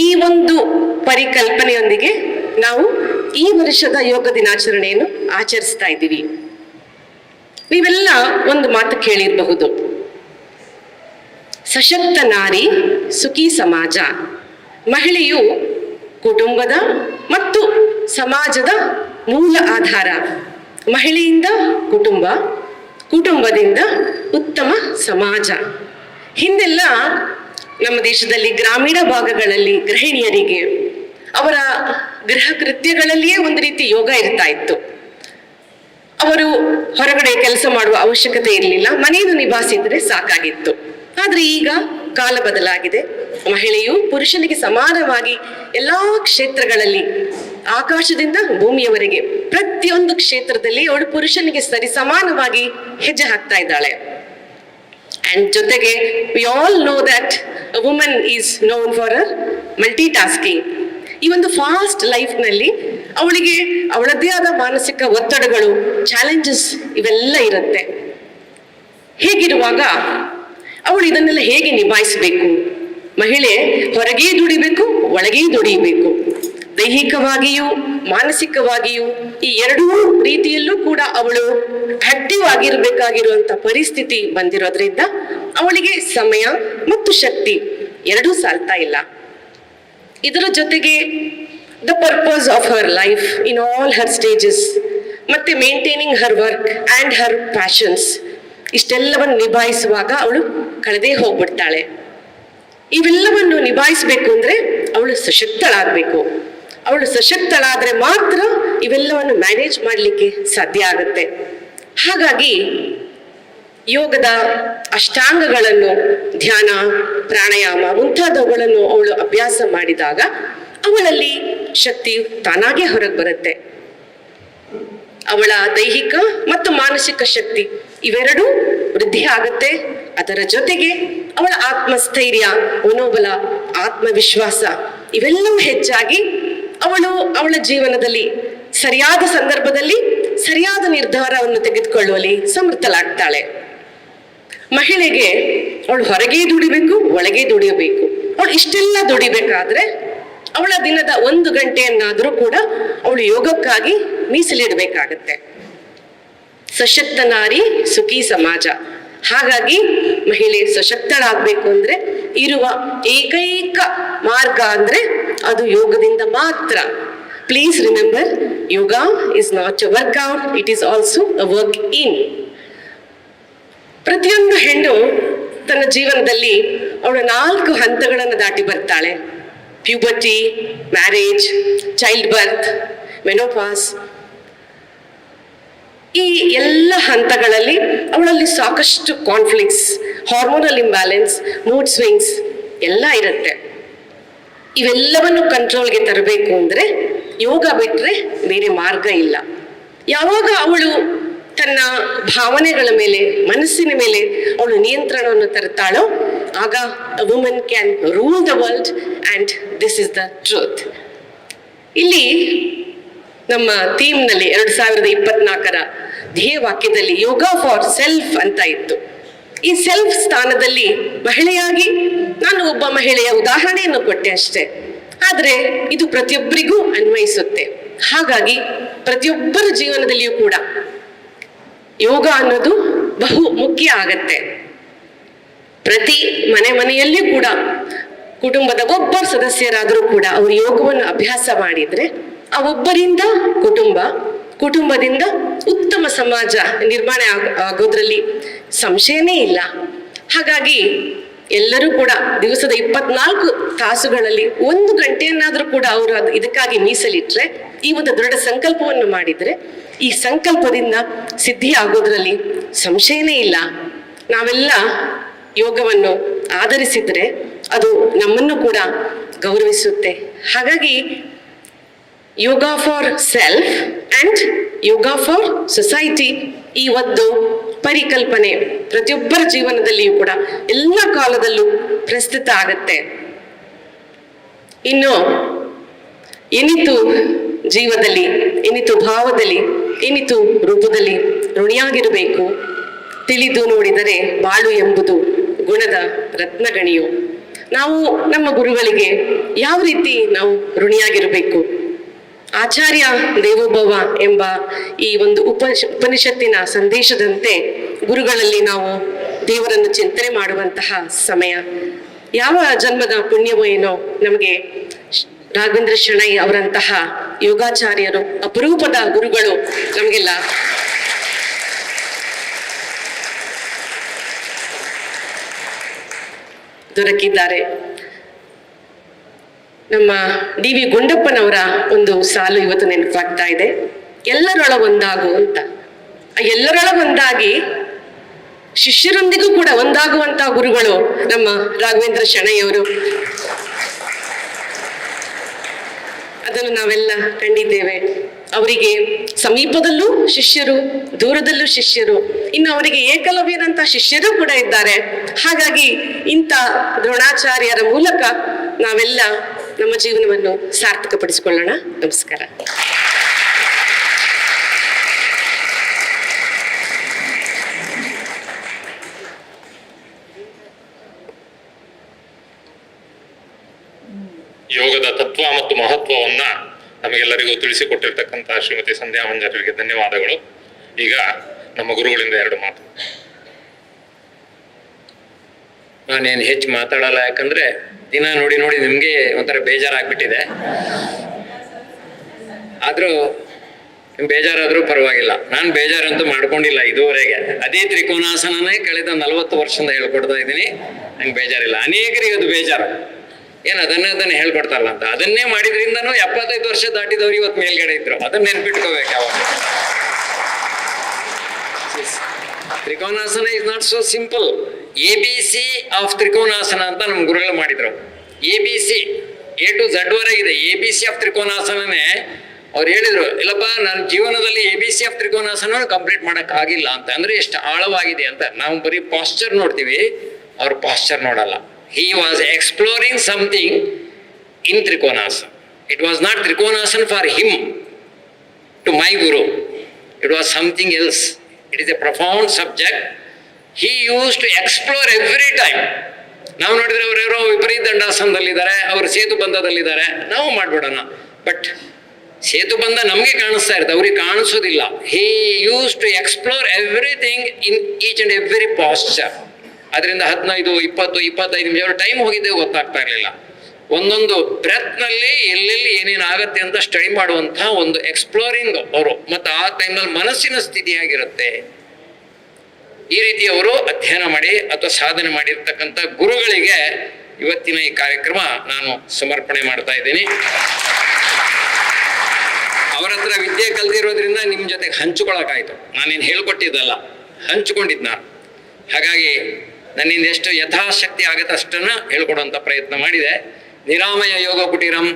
ಈ ಒಂದು ಪರಿಕಲ್ಪನೆಯೊಂದಿಗೆ ನಾವು ಈ ವರ್ಷದ ಯೋಗ ದಿನಾಚರಣೆಯನ್ನು ಆಚರಿಸ್ತಾ ಇದ್ದೀವಿ. ನೀವೆಲ್ಲ ಒಂದು ಮಾತು ಕೇಳಿರಬಹುದು, ಸಶಕ್ತ ನಾರಿ ಸುಖಿ ಸಮಾಜ. ಮಹಿಳೆಯು ಕುಟುಂಬದ ಮತ್ತು ಸಮಾಜದ ಮೂಲ ಆಧಾರ. ಮಹಿಳೆಯಿಂದ ಕುಟುಂಬ, ಕುಟುಂಬದಿಂದ ಉತ್ತಮ ಸಮಾಜ. ಹಿಂದೆಲ್ಲ ನಮ್ಮ ದೇಶದಲ್ಲಿ ಗ್ರಾಮೀಣ ಭಾಗಗಳಲ್ಲಿ ಗೃಹಿಣಿಯರಿಗೆ ಅವರ ಗೃಹ ಕೃತ್ಯಗಳಲ್ಲಿಯೇ ಒಂದು ರೀತಿ ಯೋಗ ಇರ್ತಾ ಇತ್ತು. ಅವರು ಹೊರಗಡೆ ಕೆಲಸ ಮಾಡುವ ಅವಶ್ಯಕತೆ ಇರಲಿಲ್ಲ, ಮನೆಯನ್ನು ನಿಭಾಯಿಸಿದ್ರೆ ಸಾಕಾಗಿತ್ತು. ಆದ್ರೆ ಈಗ ಕಾಲ ಬದಲಾಗಿದೆ. ಮಹಿಳೆಯು ಪುರುಷನಿಗೆ ಸಮಾನವಾಗಿ ಎಲ್ಲಾ ಕ್ಷೇತ್ರಗಳಲ್ಲಿ, ಆಕಾಶದಿಂದ ಭೂಮಿಯವರೆಗೆ ಪ್ರತಿಯೊಂದು ಕ್ಷೇತ್ರದಲ್ಲಿ ಅವಳು ಪುರುಷನಿಗೆ ಸರಿ ಸಮಾನವಾಗಿ ಹೆಜ್ಜೆ ಹಾಕ್ತಾ ಇದ್ದಾಳೆ. ಅಂಡ್ ಜೊತೆಗೆ we all know that a woman is known for her multitasking. ಈ ಒಂದು ಫಾಸ್ಟ್ ಲೈಫ್ ನಲ್ಲಿ ಅವಳಿಗೆ ಅವಳದ್ದೇ ಆದ ಮಾನಸಿಕ ಒತ್ತಡಗಳು, ಚಾಲೆಂಜಸ್ ಇವೆಲ್ಲ ಇರುತ್ತೆ. ಹೇಗಿರುವಾಗ ಅವಳು ಇದನ್ನೆಲ್ಲ ಹೇಗೆ ನಿಭಾಯಿಸಬೇಕು? ಮಹಿಳೆ ಹೊರಗೆ ದುಡಿಬೇಕು, ಒಳಗೆ ದುಡಿಬೇಕು. ದೈಹಿಕವಾಗಿಯೂ ಮಾನಸಿಕವಾಗಿಯೂ ಈ ಎರಡೂ ರೀತಿಯಲ್ಲೂ ಕೂಡ ಅವಳು ಆಕ್ಟಿವ್ ಆಗಿರ್ಬೇಕಾಗಿರುವಂತ ಪರಿಸ್ಥಿತಿ ಬಂದಿರೋದ್ರಿಂದ ಅವಳಿಗೆ ಸಮಯ ಮತ್ತು ಶಕ್ತಿ ಎರಡೂ ಸಾಲ್ತಾ ಇಲ್ಲ. ಇದರ ಜೊತೆಗೆ the purpose of her life in all her stages, ಮತ್ತೆ maintaining her work and her passions, ಇಷ್ಟೆಲ್ಲವನ್ನು ನಿಭಾಯಿಸುವಾಗ ಅವಳು ಕಳೆದೇ ಹೋಗ್ಬಿಡ್ತಾಳೆ. ಇವೆಲ್ಲವನ್ನು ನಿಭಾಯಿಸಬೇಕು ಅಂದರೆ ಅವಳು ಸಶಕ್ತಳಾಗಬೇಕು. ಅವಳು ಸಶಕ್ತಳಾದರೆ ಮಾತ್ರ ಇವೆಲ್ಲವನ್ನು ಮ್ಯಾನೇಜ್ ಮಾಡಲಿಕ್ಕೆ ಸಾಧ್ಯ ಆಗುತ್ತೆ. ಹಾಗಾಗಿ ಯೋಗದ ಅಷ್ಟಾಂಗಗಳನ್ನು, ಧ್ಯಾನ, ಪ್ರಾಣಾಯಾಮ ಮುಂತಾದವುಗಳನ್ನು ಅವಳು ಅಭ್ಯಾಸ ಮಾಡಿದಾಗ ಅವಳಲ್ಲಿ ಶಕ್ತಿಯು ತಾನಾಗೇ ಹೊರಗೆ ಬರುತ್ತೆ. ಅವಳ ದೈಹಿಕ ಮತ್ತು ಮಾನಸಿಕ ಶಕ್ತಿ ಇವೆರಡೂ ವೃದ್ಧಿ ಆಗುತ್ತೆ. ಅದರ ಜೊತೆಗೆ ಅವಳ ಆತ್ಮಸ್ಥೈರ್ಯ, ಮನೋಬಲ, ಆತ್ಮವಿಶ್ವಾಸ ಇವೆಲ್ಲವೂ ಹೆಚ್ಚಾಗಿ ಅವಳ ಜೀವನದಲ್ಲಿ ಸರಿಯಾದ ಸಂದರ್ಭದಲ್ಲಿ ಸರಿಯಾದ ನಿರ್ಧಾರವನ್ನು ತೆಗೆದುಕೊಳ್ಳುವಲ್ಲಿ ಸಮರ್ಥಳಾಗ್ತಾಳೆ. ಮಹಿಳೆಗೆ ಅವಳು ಹೊರಗೆ ದುಡಿಬೇಕು, ಒಳಗೆ ದುಡಿಯಬೇಕು. ಅವಳು ಇಷ್ಟೆಲ್ಲ ದುಡಿಬೇಕಾದ್ರೆ ಅವಳ ದಿನದ 1 ಗಂಟೆಯನ್ನಾದರೂ ಕೂಡ ಅವಳು ಯೋಗಕ್ಕಾಗಿ ಮೀಸಲಿಡಬೇಕಾಗತ್ತೆ. ಸಶಕ್ತ ನಾರಿ ಸುಖಿ ಸಮಾಜ. ಹಾಗಾಗಿ ಮಹಿಳೆ ಸಶಕ್ತಳಾಗಬೇಕು ಅಂದ್ರೆ ಇರುವ ಏಕೈಕ ಮಾರ್ಗ ಅಂದ್ರೆ ಅದು ಯೋಗದಿಂದ ಮಾತ್ರ. Please remember, yoga is not a workout, it is also a work in. ಪ್ರತಿಯೊಂದು ಹೆಣ್ಣು ತನ್ನ ಜೀವನದಲ್ಲಿ ಅವಳು 4 ಹಂತಗಳನ್ನು ದಾಟಿ ಬರ್ತಾಳೆ. Puberty, marriage, child birth, menopause. ಈ ಎಲ್ಲ ಹಂತಗಳಲ್ಲಿ ಅವಳಲ್ಲಿ ಸಾಕಷ್ಟು conflicts, hormonal imbalance, mood swings ಎಲ್ಲ ಇರುತ್ತೆ. ಇವೆಲ್ಲವನ್ನು ಕಂಟ್ರೋಲ್ಗೆ ತರಬೇಕು ಅಂದರೆ ಯೋಗ ಬಿಟ್ಟರೆ ಬೇರೆ ಮಾರ್ಗ ಇಲ್ಲ. ಯಾವಾಗ ಅವಳು ತನ್ನ ಭಾವನೆಗಳ ಮೇಲೆ, ಮನಸ್ಸಿನ ಮೇಲೆ ಅವಳು ನಿಯಂತ್ರಣವನ್ನು ತರ್ತಾಳೋ ಆಗ a woman can rule the world and this is the truth. ಇಲ್ಲಿ ನಮ್ಮ ಥೀಮ್ನಲ್ಲಿ 2024ರ ಧ್ಯೇಯ ವಾಕ್ಯದಲ್ಲಿ ಯೋಗ ಫಾರ್ ಸೆಲ್ಫ್ ಅಂತ ಇತ್ತು. ಈ ಸೆಲ್ಫ್ ಸ್ಥಾನದಲ್ಲಿ ಮಹಿಳೆಯಾಗಿ ನಾನು ಒಬ್ಬ ಮಹಿಳೆಯ ಉದಾಹರಣೆಯನ್ನು ಕೊಟ್ಟೆ ಅಷ್ಟೇ, ಆದರೆ ಇದು ಪ್ರತಿಯೊಬ್ಬರಿಗೂ ಅನ್ವಯಿಸುತ್ತೆ. ಹಾಗಾಗಿ ಪ್ರತಿಯೊಬ್ಬರ ಜೀವನದಲ್ಲಿಯೂ ಕೂಡ ಯೋಗ ಅನ್ನೋದು ಬಹು ಮುಖ್ಯ ಆಗತ್ತೆ. ಪ್ರತಿ ಮನೆಯಲ್ಲಿಯೂ ಕೂಡ ಕುಟುಂಬದ ಒಬ್ಬ ಸದಸ್ಯರಾದರೂ ಕೂಡ ಅವರು ಯೋಗವನ್ನು ಅಭ್ಯಾಸ ಮಾಡಿದ್ರೆ ಆ ಒಬ್ಬರಿಂದ ಕುಟುಂಬದಿಂದ ಉತ್ತಮ ಸಮಾಜ ನಿರ್ಮಾಣ ಆಗೋದ್ರಲ್ಲಿ ಸಂಶಯನೇ ಇಲ್ಲ. ಹಾಗಾಗಿ ಎಲ್ಲರೂ ಕೂಡ ದಿವಸದ 24 ತಾಸುಗಳಲ್ಲಿ 1 ಗಂಟೆಯನ್ನಾದರೂ ಕೂಡ ಅವರು ಇದಕ್ಕಾಗಿ ಮೀಸಲಿಟ್ರೆ, ಈ ಒಂದು ದೃಢ ಸಂಕಲ್ಪವನ್ನು ಮಾಡಿದ್ರೆ ಈ ಸಂಕಲ್ಪದಿಂದ ಸಿದ್ಧಿ ಆಗೋದ್ರಲ್ಲಿ ಸಂಶಯನೇ ಇಲ್ಲ. ನಾವೆಲ್ಲ ಯೋಗವನ್ನು ಆಧರಿಸಿದ್ರೆ ಅದು ನಮ್ಮನ್ನು ಕೂಡ ಗೌರವಿಸುತ್ತೆ. ಹಾಗಾಗಿ yoga for self and yoga for society, ಈ ಒಂದು ಪರಿಕಲ್ಪನೆ ಪ್ರತಿಯೊಬ್ಬರ ಜೀವನದಲ್ಲಿಯೂ ಕೂಡ ಎಲ್ಲ ಕಾಲದಲ್ಲೂ ಪ್ರಸ್ತುತ ಆಗತ್ತೆ. ಇನ್ನು ಏನಿತು ಜೀವದಲ್ಲಿ, ಏನಿತು ಭಾವದಲ್ಲಿ, ಏನಿತು ರೂಪದಲ್ಲಿ ಋಣಿಯಾಗಿರಬೇಕು. ತಿಳಿದು ನೋಡಿದರೆ ಬಾಳು ಎಂಬುದು ಗುಣದ ರತ್ನಗಣಿಯು. ನಾವು ನಮ್ಮ ಗುರುಗಳಿಗೆ ಯಾವ ರೀತಿ ನಾವು ಋಣಿಯಾಗಿರಬೇಕು? ಆಚಾರ್ಯ ದೇವೋಭವ ಎಂಬ ಈ ಒಂದು ಉಪನಿಷತ್ತಿನ ಸಂದೇಶದಂತೆ ಗುರುಗಳಲ್ಲಿ ನಾವು ದೇವರನ್ನು ಚಿಂತನೆ ಮಾಡುವಂತಹ ಸಮಯ. ಯಾವ ಜನ್ಮದ ಪುಣ್ಯವೋ ಏನೋ ನಮಗೆ ರಾಘವೇಂದ್ರ ಶೆಣೈ ಅವರಂತಹ ಯೋಗಾಚಾರ್ಯರು, ಅಪರೂಪದ ಗುರುಗಳು ನಮಗೆಲ್ಲ ದೊರಕಿದ್ದಾರೆ. ನಮ್ಮ ಡಿ ವಿ ಗುಂಡಪ್ಪನವರ ಒಂದು ಸಾಲು ಇವತ್ತು ನೆನಪಾಗ್ತಾ ಇದೆ, ಎಲ್ಲರೊಳ ಒಂದಾಗು ಅಂತ. ಎಲ್ಲರೊಳ ಒಂದಾಗಿ ಶಿಷ್ಯರೊಂದಿಗೂ ಕೂಡ ಒಂದಾಗುವಂತಹ ಗುರುಗಳು ನಮ್ಮ ರಾಘವೇಂದ್ರ ಶೆಣೈಯವರು. ಅದನ್ನು ನಾವೆಲ್ಲ ಕಂಡಿದ್ದೇವೆ. ಅವರಿಗೆ ಸಮೀಪದಲ್ಲೂ ಶಿಷ್ಯರು, ದೂರದಲ್ಲೂ ಶಿಷ್ಯರು, ಇನ್ನು ಅವರಿಗೆ ಏಕಲವ್ಯರಂತ ಶಿಷ್ಯರು ಕೂಡ ಇದ್ದಾರೆ. ಹಾಗಾಗಿ ಇಂಥ ದ್ರೋಣಾಚಾರ್ಯರ ಮೂಲಕ ನಾವೆಲ್ಲ ನಮ್ಮ ಜೀವನವನ್ನು ಸಾರ್ಥಕಪಡಿಸಿಕೊಳ್ಳೋಣ. ನಮಸ್ಕಾರ. ಯೋಗದ ತತ್ವ ಮತ್ತು ಮಹತ್ವವನ್ನ ನಮಗೆಲ್ಲರಿಗೂ ತಿಳಿಸಿಕೊಟ್ಟಿರ್ತಕ್ಕಂತಹ ಶ್ರೀಮತಿ ಸಂಧ್ಯಾ ಮಂಜರಿಗೆ ಧನ್ಯವಾದಗಳು. ಈಗ ನಮ್ಮ ಗುರುಗಳಿಂದ 2 ಮಾತು. ನಾನೇನು ಹೆಚ್ಚು ಮಾತಾಡಲ್ಲ, ಯಾಕಂದ್ರೆ ದಿನ ನೋಡಿ ನಿಮಗೆ ಒಂಥರ ಬೇಜಾರಾಗ್ಬಿಟ್ಟಿದೆ. ಆದರೂ ಬೇಜಾರಾದರೂ ಪರವಾಗಿಲ್ಲ. ನಾನು ಬೇಜಾರಂತೂ ಮಾಡ್ಕೊಂಡಿಲ್ಲ ಇದುವರೆಗೆ. ಅದೇ ತ್ರಿಕೋನಾಸನನೇ ಕಳೆದ 40 ವರ್ಷದಿಂದ ಹೇಳ್ಕೊಡ್ತಾ ಇದ್ದೀನಿ. ನಂಗೆ ಬೇಜಾರಿಲ್ಲ. ಅನೇಕರಿಗೆ ಅದು ಬೇಜಾರು, ಏನು ಅದನ್ನೇ ಹೇಳ್ಕೊಡ್ತಾರಲ್ಲ ಅಂತ. ಅದನ್ನೇ ಮಾಡಿದ್ರಿಂದನೂ 75 ವರ್ಷ ದಾಟಿದವ್ರು ಇವತ್ತು ಮೇಲ್ಗಡೆ ಇದ್ರು. ಅದನ್ನ ನೆನ್ಪಿಟ್ಕೋಬೇಕು ಯಾವಾಗ. Trikonasana is not so simple. ABC of Trikonasana ಅಂತ ನಮ್ಮ ಗುರುಗಳು ಮಾಡಿದ್ರು. ABC A to Z ವರೆಗಿದೆ. ABC ಆಫ್ ತ್ರಿಕೋನಾಸನನೇ ಅವ್ರು ಹೇಳಿದ್ರು, ಇಲ್ಲಪ್ಪ ನನ್ನ ಜೀವನದಲ್ಲಿ ABC ಆಫ್ ತ್ರಿಕೋನಾಸನ ಕಂಪ್ಲೀಟ್ ಮಾಡೋಕ್ಕಾಗಿಲ್ಲ ಅಂತ. ಅಂದರೆ ಎಷ್ಟು ಆಳವಾಗಿದೆ ಅಂತ. ನಾವು ಬರೀ ಪಾಸ್ಚರ್ ನೋಡ್ತೀವಿ, ಅವ್ರು ಪಾಸ್ಚರ್ ನೋಡಲ್ಲ. He was exploring something in Trikonasana. It was not Trikonasana for him, to my Guru. It was something else. It is a profound subject. He used to explore every time. ನಾವು ನೋಡಿದ್ರೆ ಅವರೆಲ್ಲರೂ ವಿಪರೀತ ದಂಡಾಸನದಲ್ಲಿದ್ದಾರೆ, ಅವರು ಸೇತುಬಂಧದಲ್ಲಿದ್ದಾರೆ, ನಾವು ಮಾಡ್ಬಿಡೋಣ. But ಸೇತುಬಂಧ ನಮಗೆ ಕಾಣಿಸ್ತಾ ಇರುತ್ತೆ, ಅವ್ರಿಗೆ ಕಾಣಿಸೋದಿಲ್ಲ. He used to explore everything in each and every posture. ಅದರಿಂದ 15, 20, 25 ನಿಮಿಷ ಟೈಮ್ ಹೋಗಿದ್ದೇ ಗೊತ್ತಾಗ್ತಾ ಇರಲಿಲ್ಲ. ಒಂದೊಂದು ಬ್ರೆತ್ನಲ್ಲಿ ಎಲ್ಲೆಲ್ಲಿ ಏನೇನು ಆಗತ್ತೆ ಅಂತ ಸ್ಟಡಿ ಮಾಡುವಂತಹ ಒಂದು ಎಕ್ಸ್ಪ್ಲೋರಿಂಗ್ ಅವರು. ಮತ್ತು ಆ ಟೈಮ್ನಲ್ಲಿ ಮನಸ್ಸಿನ ಸ್ಥಿತಿ ಆಗಿರುತ್ತೆ. ಈ ರೀತಿ ಅವರು ಅಧ್ಯಯನ ಮಾಡಿ ಅಥವಾ ಸಾಧನೆ ಮಾಡಿರ್ತಕ್ಕಂಥ ಗುರುಗಳಿಗೆ ಇವತ್ತಿನ ಈ ಕಾರ್ಯಕ್ರಮ ನಾನು ಸಮರ್ಪಣೆ ಮಾಡ್ತಾ ಇದ್ದೀನಿ. ಅವರ ಹತ್ರ ವಿದ್ಯೆ ಕಲ್ತಿರೋದ್ರಿಂದ ನಿಮ್ಮ ಜೊತೆಗೆ ಹಂಚಿಕೊಳ್ಳೋಕ್ಕಾಯ್ತು. ನಾನೇನು ಹೇಳ್ಕೊಟ್ಟಿದ್ದಲ್ಲ, ಹಂಚಿಕೊಂಡಿದ್ದು ನಾನು. ಹಾಗಾಗಿ ನನ್ನಿಂದ ಎಷ್ಟು ಯಥಾಶಕ್ತಿ ಆಗುತ್ತೆ ಅಷ್ಟನ್ನು ಹೇಳ್ಕೊಡುವಂಥ ಪ್ರಯತ್ನ ಮಾಡಿದೆ. ನಿರಾಮಯ ಯೋಗ ಕುಟೀರಂ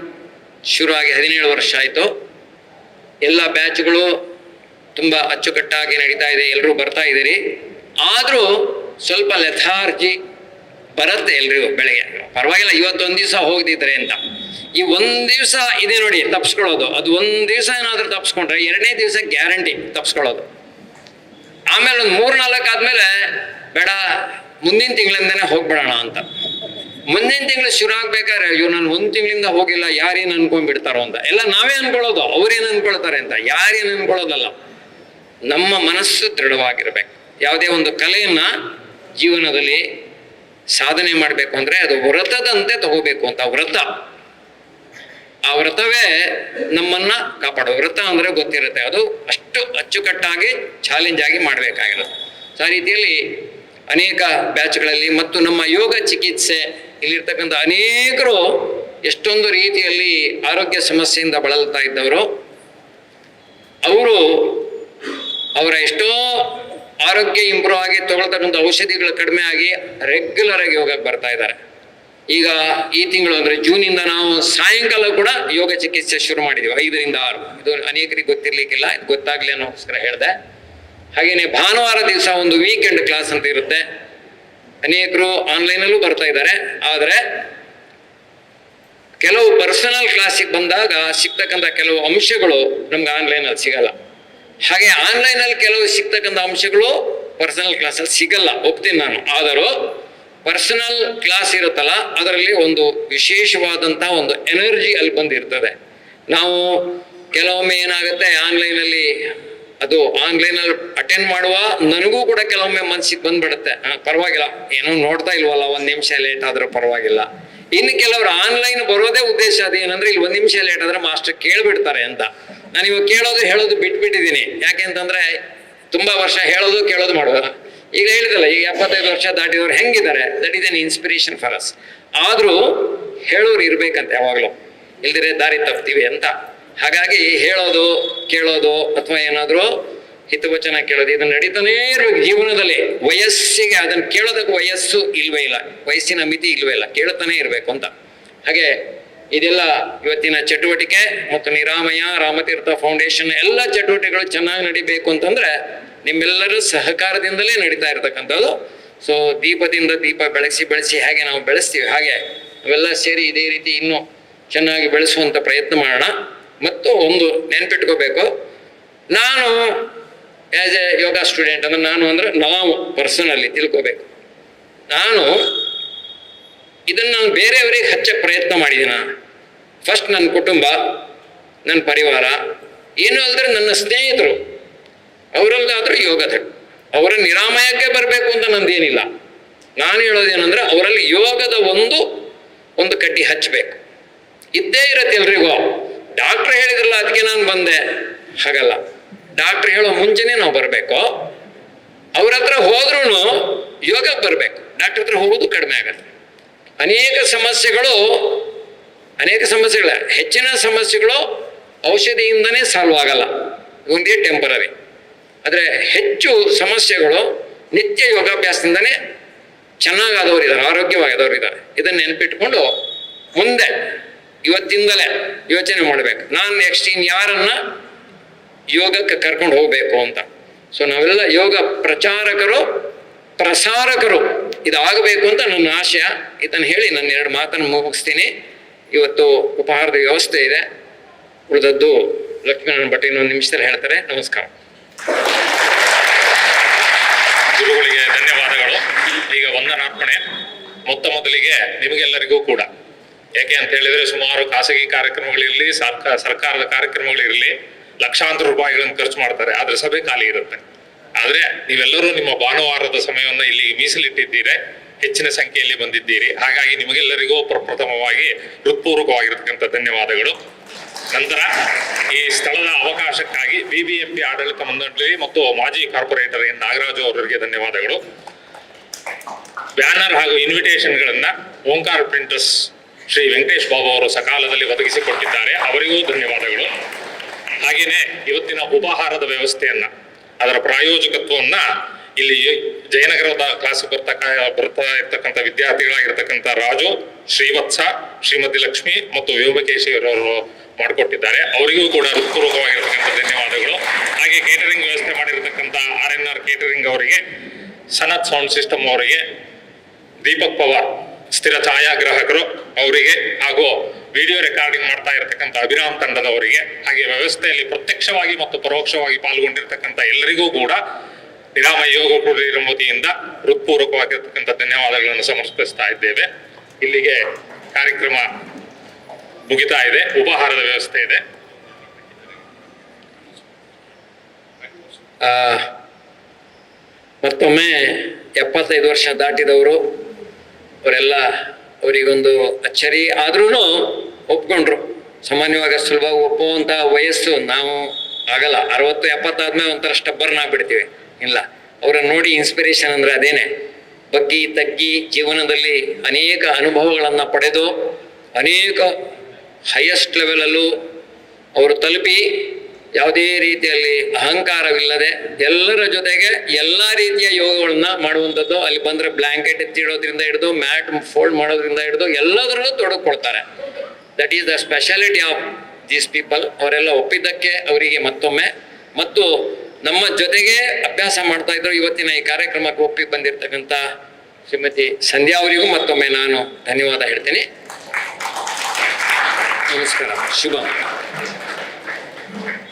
ಶುರುವಾಗಿ 17 ವರ್ಷ ಆಯಿತು. ಎಲ್ಲ ಬ್ಯಾಚ್ಗಳು ತುಂಬ ಅಚ್ಚುಕಟ್ಟಾಗಿ ನಡೀತಾ ಇದೆ, ಎಲ್ಲರೂ ಬರ್ತಾ ಇದ್ದೀರಿ. ಆದರೂ ಸ್ವಲ್ಪ ಲೆಥಾರ್ಜಿ ಬರುತ್ತೆ ಎಲ್ರಿಗೂ ಬೆಳಗ್ಗೆ. ಪರವಾಗಿಲ್ಲ, ಇವತ್ತೊಂದು ದಿವಸ ಹೋಗದಿದ್ರೆ ಅಂತ. ಈ ಒಂದು ದಿವಸ ಇದೆ ನೋಡಿ ತಪ್ಪಿಸ್ಕೊಳ್ಳೋದು, ಅದು ಒಂದು ದಿವಸ ಏನಾದರೂ ತಪ್ಪಿಸ್ಕೊಂಡ್ರೆ 2ನೇ ದಿವಸ ಗ್ಯಾರಂಟಿ ತಪ್ಪಿಸ್ಕೊಳ್ಳೋದು. ಆಮೇಲೆ ಒಂದು 3-4 ಆದಮೇಲೆ ಬೇಡ, ಮುಂದಿನ ತಿಂಗಳಿಂದನೇ ಹೋಗ್ಬಿಡೋಣ ಅಂತ. ಮುಂದಿನ ತಿಂಗಳು ಶುರು ಆಗ್ಬೇಕಾದ್ರೆ ಇವ್ರು ನಾನು 1 ತಿಂಗಳಿಂದ ಹೋಗಿಲ್ಲ, ಯಾರೇನು ಅನ್ಕೊಂಡ್ಬಿಡ್ತಾರೋ ಅಂತ. ಎಲ್ಲ ನಾವೇ ಅನ್ಕೊಳ್ಳೋದು, ಅವ್ರೇನು ಅನ್ಕೊಳ್ತಾರೆ ಅಂತ. ಯಾರೇನು ಅನ್ಕೊಳ್ಳೋದಲ್ಲ, ನಮ್ಮ ಮನಸ್ಸು ದೃಢವಾಗಿರ್ಬೇಕು. ಯಾವುದೇ ಒಂದು ಕಲೆಯನ್ನ ಜೀವನದಲ್ಲಿ ಸಾಧನೆ ಮಾಡಬೇಕು ಅಂದರೆ ಅದು ವ್ರತದಂತೆ ತಗೋಬೇಕು ಅಂತ. ವ್ರತ, ಆ ವ್ರತವೇ ನಮ್ಮನ್ನ ಕಾಪಾಡೋ. ವ್ರತ ಅಂದರೆ ಗೊತ್ತಿರುತ್ತೆ, ಅದು ಅಷ್ಟು ಅಚ್ಚುಕಟ್ಟಾಗಿ ಚಾಲೆಂಜ್ ಆಗಿ ಮಾಡಬೇಕಾಗಿರುತ್ತೆ. ಆ ರೀತಿಯಲ್ಲಿ ಅನೇಕ ಬ್ಯಾಚ್ಗಳಲ್ಲಿ ಮತ್ತು ನಮ್ಮ ಯೋಗ ಚಿಕಿತ್ಸೆ ಇಲ್ಲಿರ್ತಕ್ಕಂಥ ಅನೇಕರು ಎಷ್ಟೊಂದು ರೀತಿಯಲ್ಲಿ ಆರೋಗ್ಯ ಸಮಸ್ಯೆಯಿಂದ ಬಳಲ್ತಾ ಇದ್ದವರು, ಅವರು ಅವರ ಎಷ್ಟೋ ಆರೋಗ್ಯ ಇಂಪ್ರೂವ್ ಆಗಿ ತಗೊಳ್ತಕ್ಕಂಥ ಔಷಧಿಗಳು ಕಡಿಮೆ ಆಗಿ ರೆಗ್ಯುಲರ್ ಆಗಿ ಯೋಗಕ್ಕೆ ಬರ್ತಾ ಇದ್ದಾರೆ. ಈಗ ಈ ತಿಂಗಳು ಅಂದರೆ ಜೂನಿಂದ ನಾವು ಸಾಯಂಕಾಲ ಕೂಡ ಯೋಗ ಚಿಕಿತ್ಸೆ ಶುರು ಮಾಡಿದ್ದೀವಿ 5 ರಿಂದ 6. ಇದು ಅನೇಕರಿಗೆ ಗೊತ್ತಿರ್ಲಿಕ್ಕಿಲ್ಲ, ಇದು ಗೊತ್ತಾಗ್ಲಿ ಅನ್ನೋಸ್ಕರ ಹೇಳಿದೆ. ಹಾಗೆಯೇ ಭಾನುವಾರ ದಿವಸ ಒಂದು ವೀಕೆಂಡ್ ಕ್ಲಾಸ್ ಅಂತ ಇರುತ್ತೆ. ಅನೇಕರು ಆನ್ಲೈನಲ್ಲೂ ಬರ್ತಾ ಇದ್ದಾರೆ. ಆದರೆ ಕೆಲವು ಪರ್ಸನಲ್ ಕ್ಲಾಸಿಗೆ ಬಂದಾಗ ಸಿಗ್ತಕ್ಕಂಥ ಕೆಲವು ಅಂಶಗಳು ನಮ್ಗೆ ಆನ್ಲೈನಲ್ಲಿ ಸಿಗಲ್ಲ. ಹಾಗೆ ಆನ್ಲೈನಲ್ಲಿ ಕೆಲವು ಸಿಗ್ತಕ್ಕಂಥ ಅಂಶಗಳು ಪರ್ಸನಲ್ ಕ್ಲಾಸಲ್ಲಿ ಸಿಗಲ್ಲ, ಒಪ್ತೀನಿ ನಾನು. ಆದರೂ ಪರ್ಸನಲ್ ಕ್ಲಾಸ್ ಇರುತ್ತಲ್ಲ, ಅದರಲ್ಲಿ ಒಂದು ವಿಶೇಷವಾದಂಥ ಒಂದು ಎನರ್ಜಿ ಅಲ್ಲಿ ಬಂದಿರ್ತದೆ. ನಾವು ಕೆಲವೊಮ್ಮೆ ಏನಾಗುತ್ತೆ, ಆನ್ಲೈನಲ್ಲಿ ಅದು ಆನ್ಲೈನಲ್ಲಿ ಅಟೆಂಡ್ ಮಾಡುವ ನನಗೂ ಕೂಡ ಕೆಲವೊಮ್ಮೆ ಮನಸ್ಸಿಗೆ ಬಂದ್ಬಿಡುತ್ತೆ, ಪರವಾಗಿಲ್ಲ ಏನೋ ನೋಡ್ತಾ ಇಲ್ವಲ್ಲ, 1 ನಿಮಿಷ ಲೇಟ್ ಆದರೂ ಪರವಾಗಿಲ್ಲ. ಇನ್ನು ಕೆಲವರು ಆನ್ಲೈನ್ ಬರೋದೇ ಉದ್ದೇಶ ಅದೇನಂದ್ರೆ ಇಲ್ಲಿ 1 ನಿಮಿಷ ಲೇಟ್ ಆದ್ರೆ ಮಾಸ್ಟರ್ ಕೇಳ್ಬಿಡ್ತಾರೆ ಅಂತ. ನಾನು ಇವಾಗ ಹೇಳೋದು ಬಿಟ್ಬಿಟ್ಟಿದ್ದೀನಿ. ಯಾಕೆ ಅಂತಂದ್ರೆ ತುಂಬಾ ವರ್ಷ ಹೇಳೋದು ಕೇಳೋದು ಮಾಡೋದು. ಈಗ ಹೇಳಿದಲ್ಲ, ಈಗ 75 ವರ್ಷ ದಾಟಿದವ್ರು ಹೆಂಗಿದ್ದಾರೆ, that is an inspiration for us. ಆದರೂ ಹೇಳೋರು ಇರ್ಬೇಕಂತ ಯಾವಾಗಲೂ, ಇಲ್ದಿರೆ ದಾರಿ ತಪ್ತೀವಿ ಅಂತ. ಹಾಗಾಗಿ ಹೇಳೋದು ಕೇಳೋದು ಅಥವಾ ಏನಾದರೂ ಹಿತವಚನ ಕೇಳೋದು ಇದನ್ನ ನಡೀತಾನೇ ಇರ್ಬೇಕು ಜೀವನದಲ್ಲಿ. ವಯಸ್ಸಿಗೆ ಅದನ್ನು ಕೇಳೋದಕ್ಕೆ ವಯಸ್ಸು ಇಲ್ವೇ ಇಲ್ಲ, ವಯಸ್ಸಿನ ಮಿತಿ ಇಲ್ವೇ ಇಲ್ಲ, ಕೇಳ್ತಾನೆ ಇರಬೇಕು ಅಂತ. ಹಾಗೆ ಇದೆಲ್ಲ ಇವತ್ತಿನ ಚಟುವಟಿಕೆ ಮತ್ತು ನಿರಾಮಯ ರಾಮತೀರ್ಥ ಫೌಂಡೇಶನ್ ಎಲ್ಲ ಚಟುವಟಿಕೆಗಳು ಚೆನ್ನಾಗಿ ನಡಿಬೇಕು ಅಂತಂದ್ರೆ ನಿಮ್ಮೆಲ್ಲರ ಸಹಕಾರದಿಂದಲೇ ನಡೀತಾ ಇರ್ತಕ್ಕಂಥದ್ದು. ಸೊ ದೀಪದಿಂದ ದೀಪ ಬೆಳೆಸಿ ಹಾಗೆ ನಾವು ಬೆಳೆಸ್ತೀವಿ, ಹಾಗೆ ನಾವೆಲ್ಲ ಸೇರಿ ಇದೇ ರೀತಿ ಇನ್ನೂ ಚೆನ್ನಾಗಿ ಬೆಳೆಸುವಂಥ ಪ್ರಯತ್ನ ಮಾಡೋಣ. ಮತ್ತು ಒಂದು ನೆನ್ಪಿಟ್ಕೋಬೇಕು, ನಾನು ಆ್ಯಸ್ ಎ ಯೋಗ ಸ್ಟೂಡೆಂಟ್ ಅಂದ್ರೆ ನಾವು ಪರ್ಸನಲಿ ತಿಳ್ಕೋಬೇಕು. ನಾನು ಇದನ್ನು ಬೇರೆಯವರಿಗೆ ಹಚ್ಚಕ್ಕೆ ಪ್ರಯತ್ನ ಮಾಡಿದ್ದೀನ. ಫಸ್ಟ್ ನನ್ನ ಕುಟುಂಬ, ನನ್ನ ಪರಿವಾರ, ಏನು ಅಲ್ಲದ್ರೆ ನನ್ನ ಸ್ನೇಹಿತರು, ಅವರಲ್ಲಾದರೂ ಯೋಗದ ಅವರ ನಿರಾಮಯಕ್ಕೆ ಬರಬೇಕು ಅಂತ ನಂದೇನಿಲ್ಲ. ನಾನು ಹೇಳೋದೇನೆಂದ್ರೆ ಅವರಲ್ಲಿ ಯೋಗದ ಒಂದು ಕಡ್ಡಿ ಹಚ್ಚಬೇಕು. ಇದ್ದೇ ಇರತ್ತೆ ಎಲ್ರಿಗೂ. ಡಾಕ್ಟ್ರ್ ಹೇಳಿದ್ರಲ್ಲ ಅದಕ್ಕೆ ನಾನು ಬಂದೆ, ಹಾಗಲ್ಲ. ಡಾಕ್ಟ್ರ್ ಹೇಳೋ ಮುಂಚೆನೇ ನಾವು ಬರಬೇಕು. ಅವ್ರ ಹತ್ರ ಹೋದ್ರೂ ಯೋಗಕ್ಕೆ ಬರಬೇಕು. ಡಾಕ್ಟ್ರ್ ಹತ್ರ ಹೋಗೋದು ಕಡಿಮೆ ಆಗತ್ತೆ. ಅನೇಕ ಸಮಸ್ಯೆಗಳು ಹೆಚ್ಚಿನ ಸಮಸ್ಯೆಗಳು ಔಷಧಿಯಿಂದನೇ ಸಾಲ್ವ್ ಆಗಲ್ಲ, ಒಂದೇ ಟೆಂಪರರಿ. ಆದರೆ ಹೆಚ್ಚು ಸಮಸ್ಯೆಗಳು ನಿತ್ಯ ಯೋಗಾಭ್ಯಾಸದಿಂದನೇ ಚೆನ್ನಾಗಾದವರಿದ್ದಾರೆ, ಆರೋಗ್ಯವಾಗಿದ್ದವರು ಇದ್ದಾರೆ. ಇದನ್ನು ನೆನಪಿಟ್ಕೊಂಡು ಮುಂದೆ ಇವತ್ತಿಂದಲೇ ಯೋಚನೆ ಮಾಡಬೇಕು, ನಾನು ನೆಕ್ಸ್ಟ್ ಯಾರನ್ನ ಯೋಗಕ್ಕೆ ಕರ್ಕೊಂಡು ಹೋಗಬೇಕು ಅಂತ. ಸೊ ನಾವೆಲ್ಲ ಯೋಗ ಪ್ರಚಾರಕರು, ಪ್ರಸಾರಕರು ಇದಾಗಬೇಕು ಅಂತ ನನ್ನ ಆಶಯ. ಇದನ್ನು ಹೇಳಿ ನನ್ನ 2 ಮಾತನ್ನು ಮುಗಿಸ್ತೀನಿ. ಇವತ್ತು ಉಪಹಾರದ ವ್ಯವಸ್ಥೆ ಇದೆ, ಉಳಿದದ್ದು ಲಕ್ಷ್ಮೀನಾರಾಯಣ ಭಟ್ ಇನ್ನೊಂದು ನಿಮಿಷದಲ್ಲಿ ಹೇಳ್ತಾರೆ. ನಮಸ್ಕಾರ. ಗುರುಗಳಿಗೆ ಧನ್ಯವಾದಗಳು. ಈಗ ವಂದನಾರ್ಪಣೆ. ಮೊದಲಿಗೆ ನಿಮಗೆಲ್ಲರಿಗೂ ಕೂಡ, ಯಾಕೆ ಅಂತ ಹೇಳಿದ್ರೆ ಸುಮಾರು ಖಾಸಗಿ ಕಾರ್ಯಕ್ರಮಗಳಿರಲಿ, ಸರ್ಕಾರದ ಕಾರ್ಯಕ್ರಮಗಳಿರಲಿ, ಲಕ್ಷಾಂತರ ರೂಪಾಯಿಗಳನ್ನು ಖರ್ಚು ಮಾಡ್ತಾರೆ, ಆದ್ರೆ ಸಭೆ ಖಾಲಿ ಇರುತ್ತೆ. ಆದ್ರೆ ನೀವೆಲ್ಲರೂ ನಿಮ್ಮ ಭಾನುವಾರದ ಸಮಯವನ್ನು ಇಲ್ಲಿ ಮೀಸಲಿಟ್ಟಿದ್ದೀರಿ, ಹೆಚ್ಚಿನ ಸಂಖ್ಯೆಯಲ್ಲಿ ಬಂದಿದ್ದೀರಿ. ಹಾಗಾಗಿ ನಿಮಗೆಲ್ಲರಿಗೂ ಪ್ರಪ್ರಥಮವಾಗಿ ಹೃತ್ಪೂರ್ವಕವಾಗಿರತಕ್ಕಂಥ ಧನ್ಯವಾದಗಳು. ನಂತರ ಈ ಸ್ಥಳದ ಅವಕಾಶಕ್ಕಾಗಿ BBMP ಆಡಳಿತ ಮಂಡಳಿ ಮತ್ತು ಮಾಜಿ ಕಾರ್ಪೊರೇಟರ್ ಎನ್ ನಾಗರಾಜು ಅವರಿಗೆ ಧನ್ಯವಾದಗಳು. ಬ್ಯಾನರ್ ಹಾಗೂ ಇನ್ವಿಟೇಷನ್ಗಳನ್ನ ಓಂಕಾರ ಪ್ರಿಂಟರ್ಸ್ ಶ್ರೀ ವೆಂಕಟೇಶ್ ಬಾಬು ಅವರು ಸಕಾಲದಲ್ಲಿ ಒದಗಿಸಿಕೊಟ್ಟಿದ್ದಾರೆ, ಅವರಿಗೂ ಧನ್ಯವಾದಗಳು. ಹಾಗೆಯೇ ಇವತ್ತಿನ ಉಪಹಾರದ ವ್ಯವಸ್ಥೆಯನ್ನ, ಅದರ ಪ್ರಾಯೋಜಕತ್ವವನ್ನ ಇಲ್ಲಿ ಜಯನಗರದ ಕ್ಲಾಸ್ ಬರ್ತಾ ಇರ್ತಕ್ಕಂಥ ವಿದ್ಯಾರ್ಥಿಗಳಾಗಿರ್ತಕ್ಕಂಥ ರಾಜು, ಶ್ರೀವತ್ಸ, ಶ್ರೀಮತಿ ಲಕ್ಷ್ಮಿ ಮತ್ತು ವ್ಯೋಮಕೇಶಿಯವರು ಮಾಡಿಕೊಟ್ಟಿದ್ದಾರೆ. ಅವರಿಗೂ ಕೂಡ ಹೃತ್ಪೂರ್ವಕವಾಗಿರ್ತಕ್ಕಂಥ ಧನ್ಯವಾದಗಳು. ಹಾಗೆ ಕೇಟರಿಂಗ್ ವ್ಯವಸ್ಥೆ ಮಾಡಿರ್ತಕ್ಕಂಥ RNR ಕೇಟರಿಂಗ್ ಅವರಿಗೆ, ಸನತ್ ಸೌಂಡ್ ಸಿಸ್ಟಮ್ ಅವರಿಗೆ, ದೀಪಕ್ ಪವಾರ್ ಸ್ಥಿರ ಛಾಯಾಗ್ರಾಹಕರು ಅವರಿಗೆ, ಹಾಗೂ ವಿಡಿಯೋ ರೆಕಾರ್ಡಿಂಗ್ ಮಾಡ್ತಾ ಇರತಕ್ಕಂಥ ಅಭಿರಾಮ್ ತಂಡದವರಿಗೆ, ಹಾಗೆ ವ್ಯವಸ್ಥೆಯಲ್ಲಿ ಪ್ರತ್ಯಕ್ಷವಾಗಿ ಮತ್ತು ಪರೋಕ್ಷವಾಗಿ ಪಾಲ್ಗೊಂಡಿರ್ತಕ್ಕಂಥ ಎಲ್ಲರಿಗೂ ಕೂಡ ನಿರಾಮಯ ಯೋಗ ಕುಟೀರಂ ವತಿಯಿಂದ ಹೃತ್ಪೂರ್ವಕವಾಗಿರ್ತಕ್ಕಂಥ ಧನ್ಯವಾದಗಳನ್ನು ಸಮರ್ಪಿಸ್ತಾ ಇದ್ದೇವೆ. ಇಲ್ಲಿಗೆ ಕಾರ್ಯಕ್ರಮ ಮುಗಿತಾ ಇದೆ. ಉಪಹಾರದ ವ್ಯವಸ್ಥೆ ಇದೆ. ಮತ್ತೊಮ್ಮೆ 75 ವರ್ಷ ದಾಟಿದವರು ಅವರೆಲ್ಲ, ಅವರಿಗೊಂದು ಅಚ್ಚರಿ ಆದ್ರೂ ಒಪ್ಕೊಂಡ್ರು. ಸಾಮಾನ್ಯವಾಗಿ ಸುಲಭವಾಗಿ ಒಪ್ಪುವಂಥ ವಯಸ್ಸು ನಾವು ಆಗಲ್ಲ. 60-70 ಆದ್ಮೇಲೆ ಒಂಥರ ಸ್ಟಬ್ಬರ್ನಾಗ್ಬಿಡ್ತೀವಿ. ಇಲ್ಲ, ಅವರನ್ನು ನೋಡಿ ಇನ್ಸ್ಪಿರೇಷನ್ ಅಂದರೆ ಅದೇನೆ. ಬಗ್ಗಿ ತಗ್ಗಿ ಜೀವನದಲ್ಲಿ ಅನೇಕ ಅನುಭವಗಳನ್ನು ಪಡೆದು ಅನೇಕ ಹೈಯೆಸ್ಟ್ ಲೆವೆಲಲ್ಲೂ ಅವರು ತಲುಪಿ, ಯಾವುದೇ ರೀತಿಯಲ್ಲಿ ಅಹಂಕಾರವಿಲ್ಲದೆ ಎಲ್ಲರ ಜೊತೆಗೆ ಎಲ್ಲ ರೀತಿಯ ಯೋಗಗಳನ್ನ ಮಾಡುವಂಥದ್ದು. ಅಲ್ಲಿ ಬಂದರೆ ಬ್ಲ್ಯಾಂಕೆಟ್ ಎತ್ತಿಡೋದ್ರಿಂದ ಹಿಡಿದು ಮ್ಯಾಟ್ ಫೋಲ್ಡ್ ಮಾಡೋದ್ರಿಂದ ಹಿಡಿದು ಎಲ್ಲದರಲ್ಲೂ ತೊಡಗಿಕೊಳ್ತಾರೆ. That is the speciality of these people. ಅವರೆಲ್ಲ ಒಪ್ಪಿದ್ದಕ್ಕೆ ಅವರಿಗೆ ಮತ್ತೊಮ್ಮೆ, ಮತ್ತು ನಮ್ಮ ಜೊತೆಗೆ ಅಭ್ಯಾಸ ಮಾಡ್ತಾ ಇದ್ರು ಇವತ್ತಿನ ಈ ಕಾರ್ಯಕ್ರಮಕ್ಕೆ ಒಪ್ಪಿ ಬಂದಿರತಕ್ಕಂಥ ಶ್ರೀಮತಿ ಸಂಧ್ಯಾ ಅವರಿಗೂ ಮತ್ತೊಮ್ಮೆ ನಾನು ಧನ್ಯವಾದ ಹೇಳ್ತೇನೆ. ನಮಸ್ಕಾರ. ಶುಭ.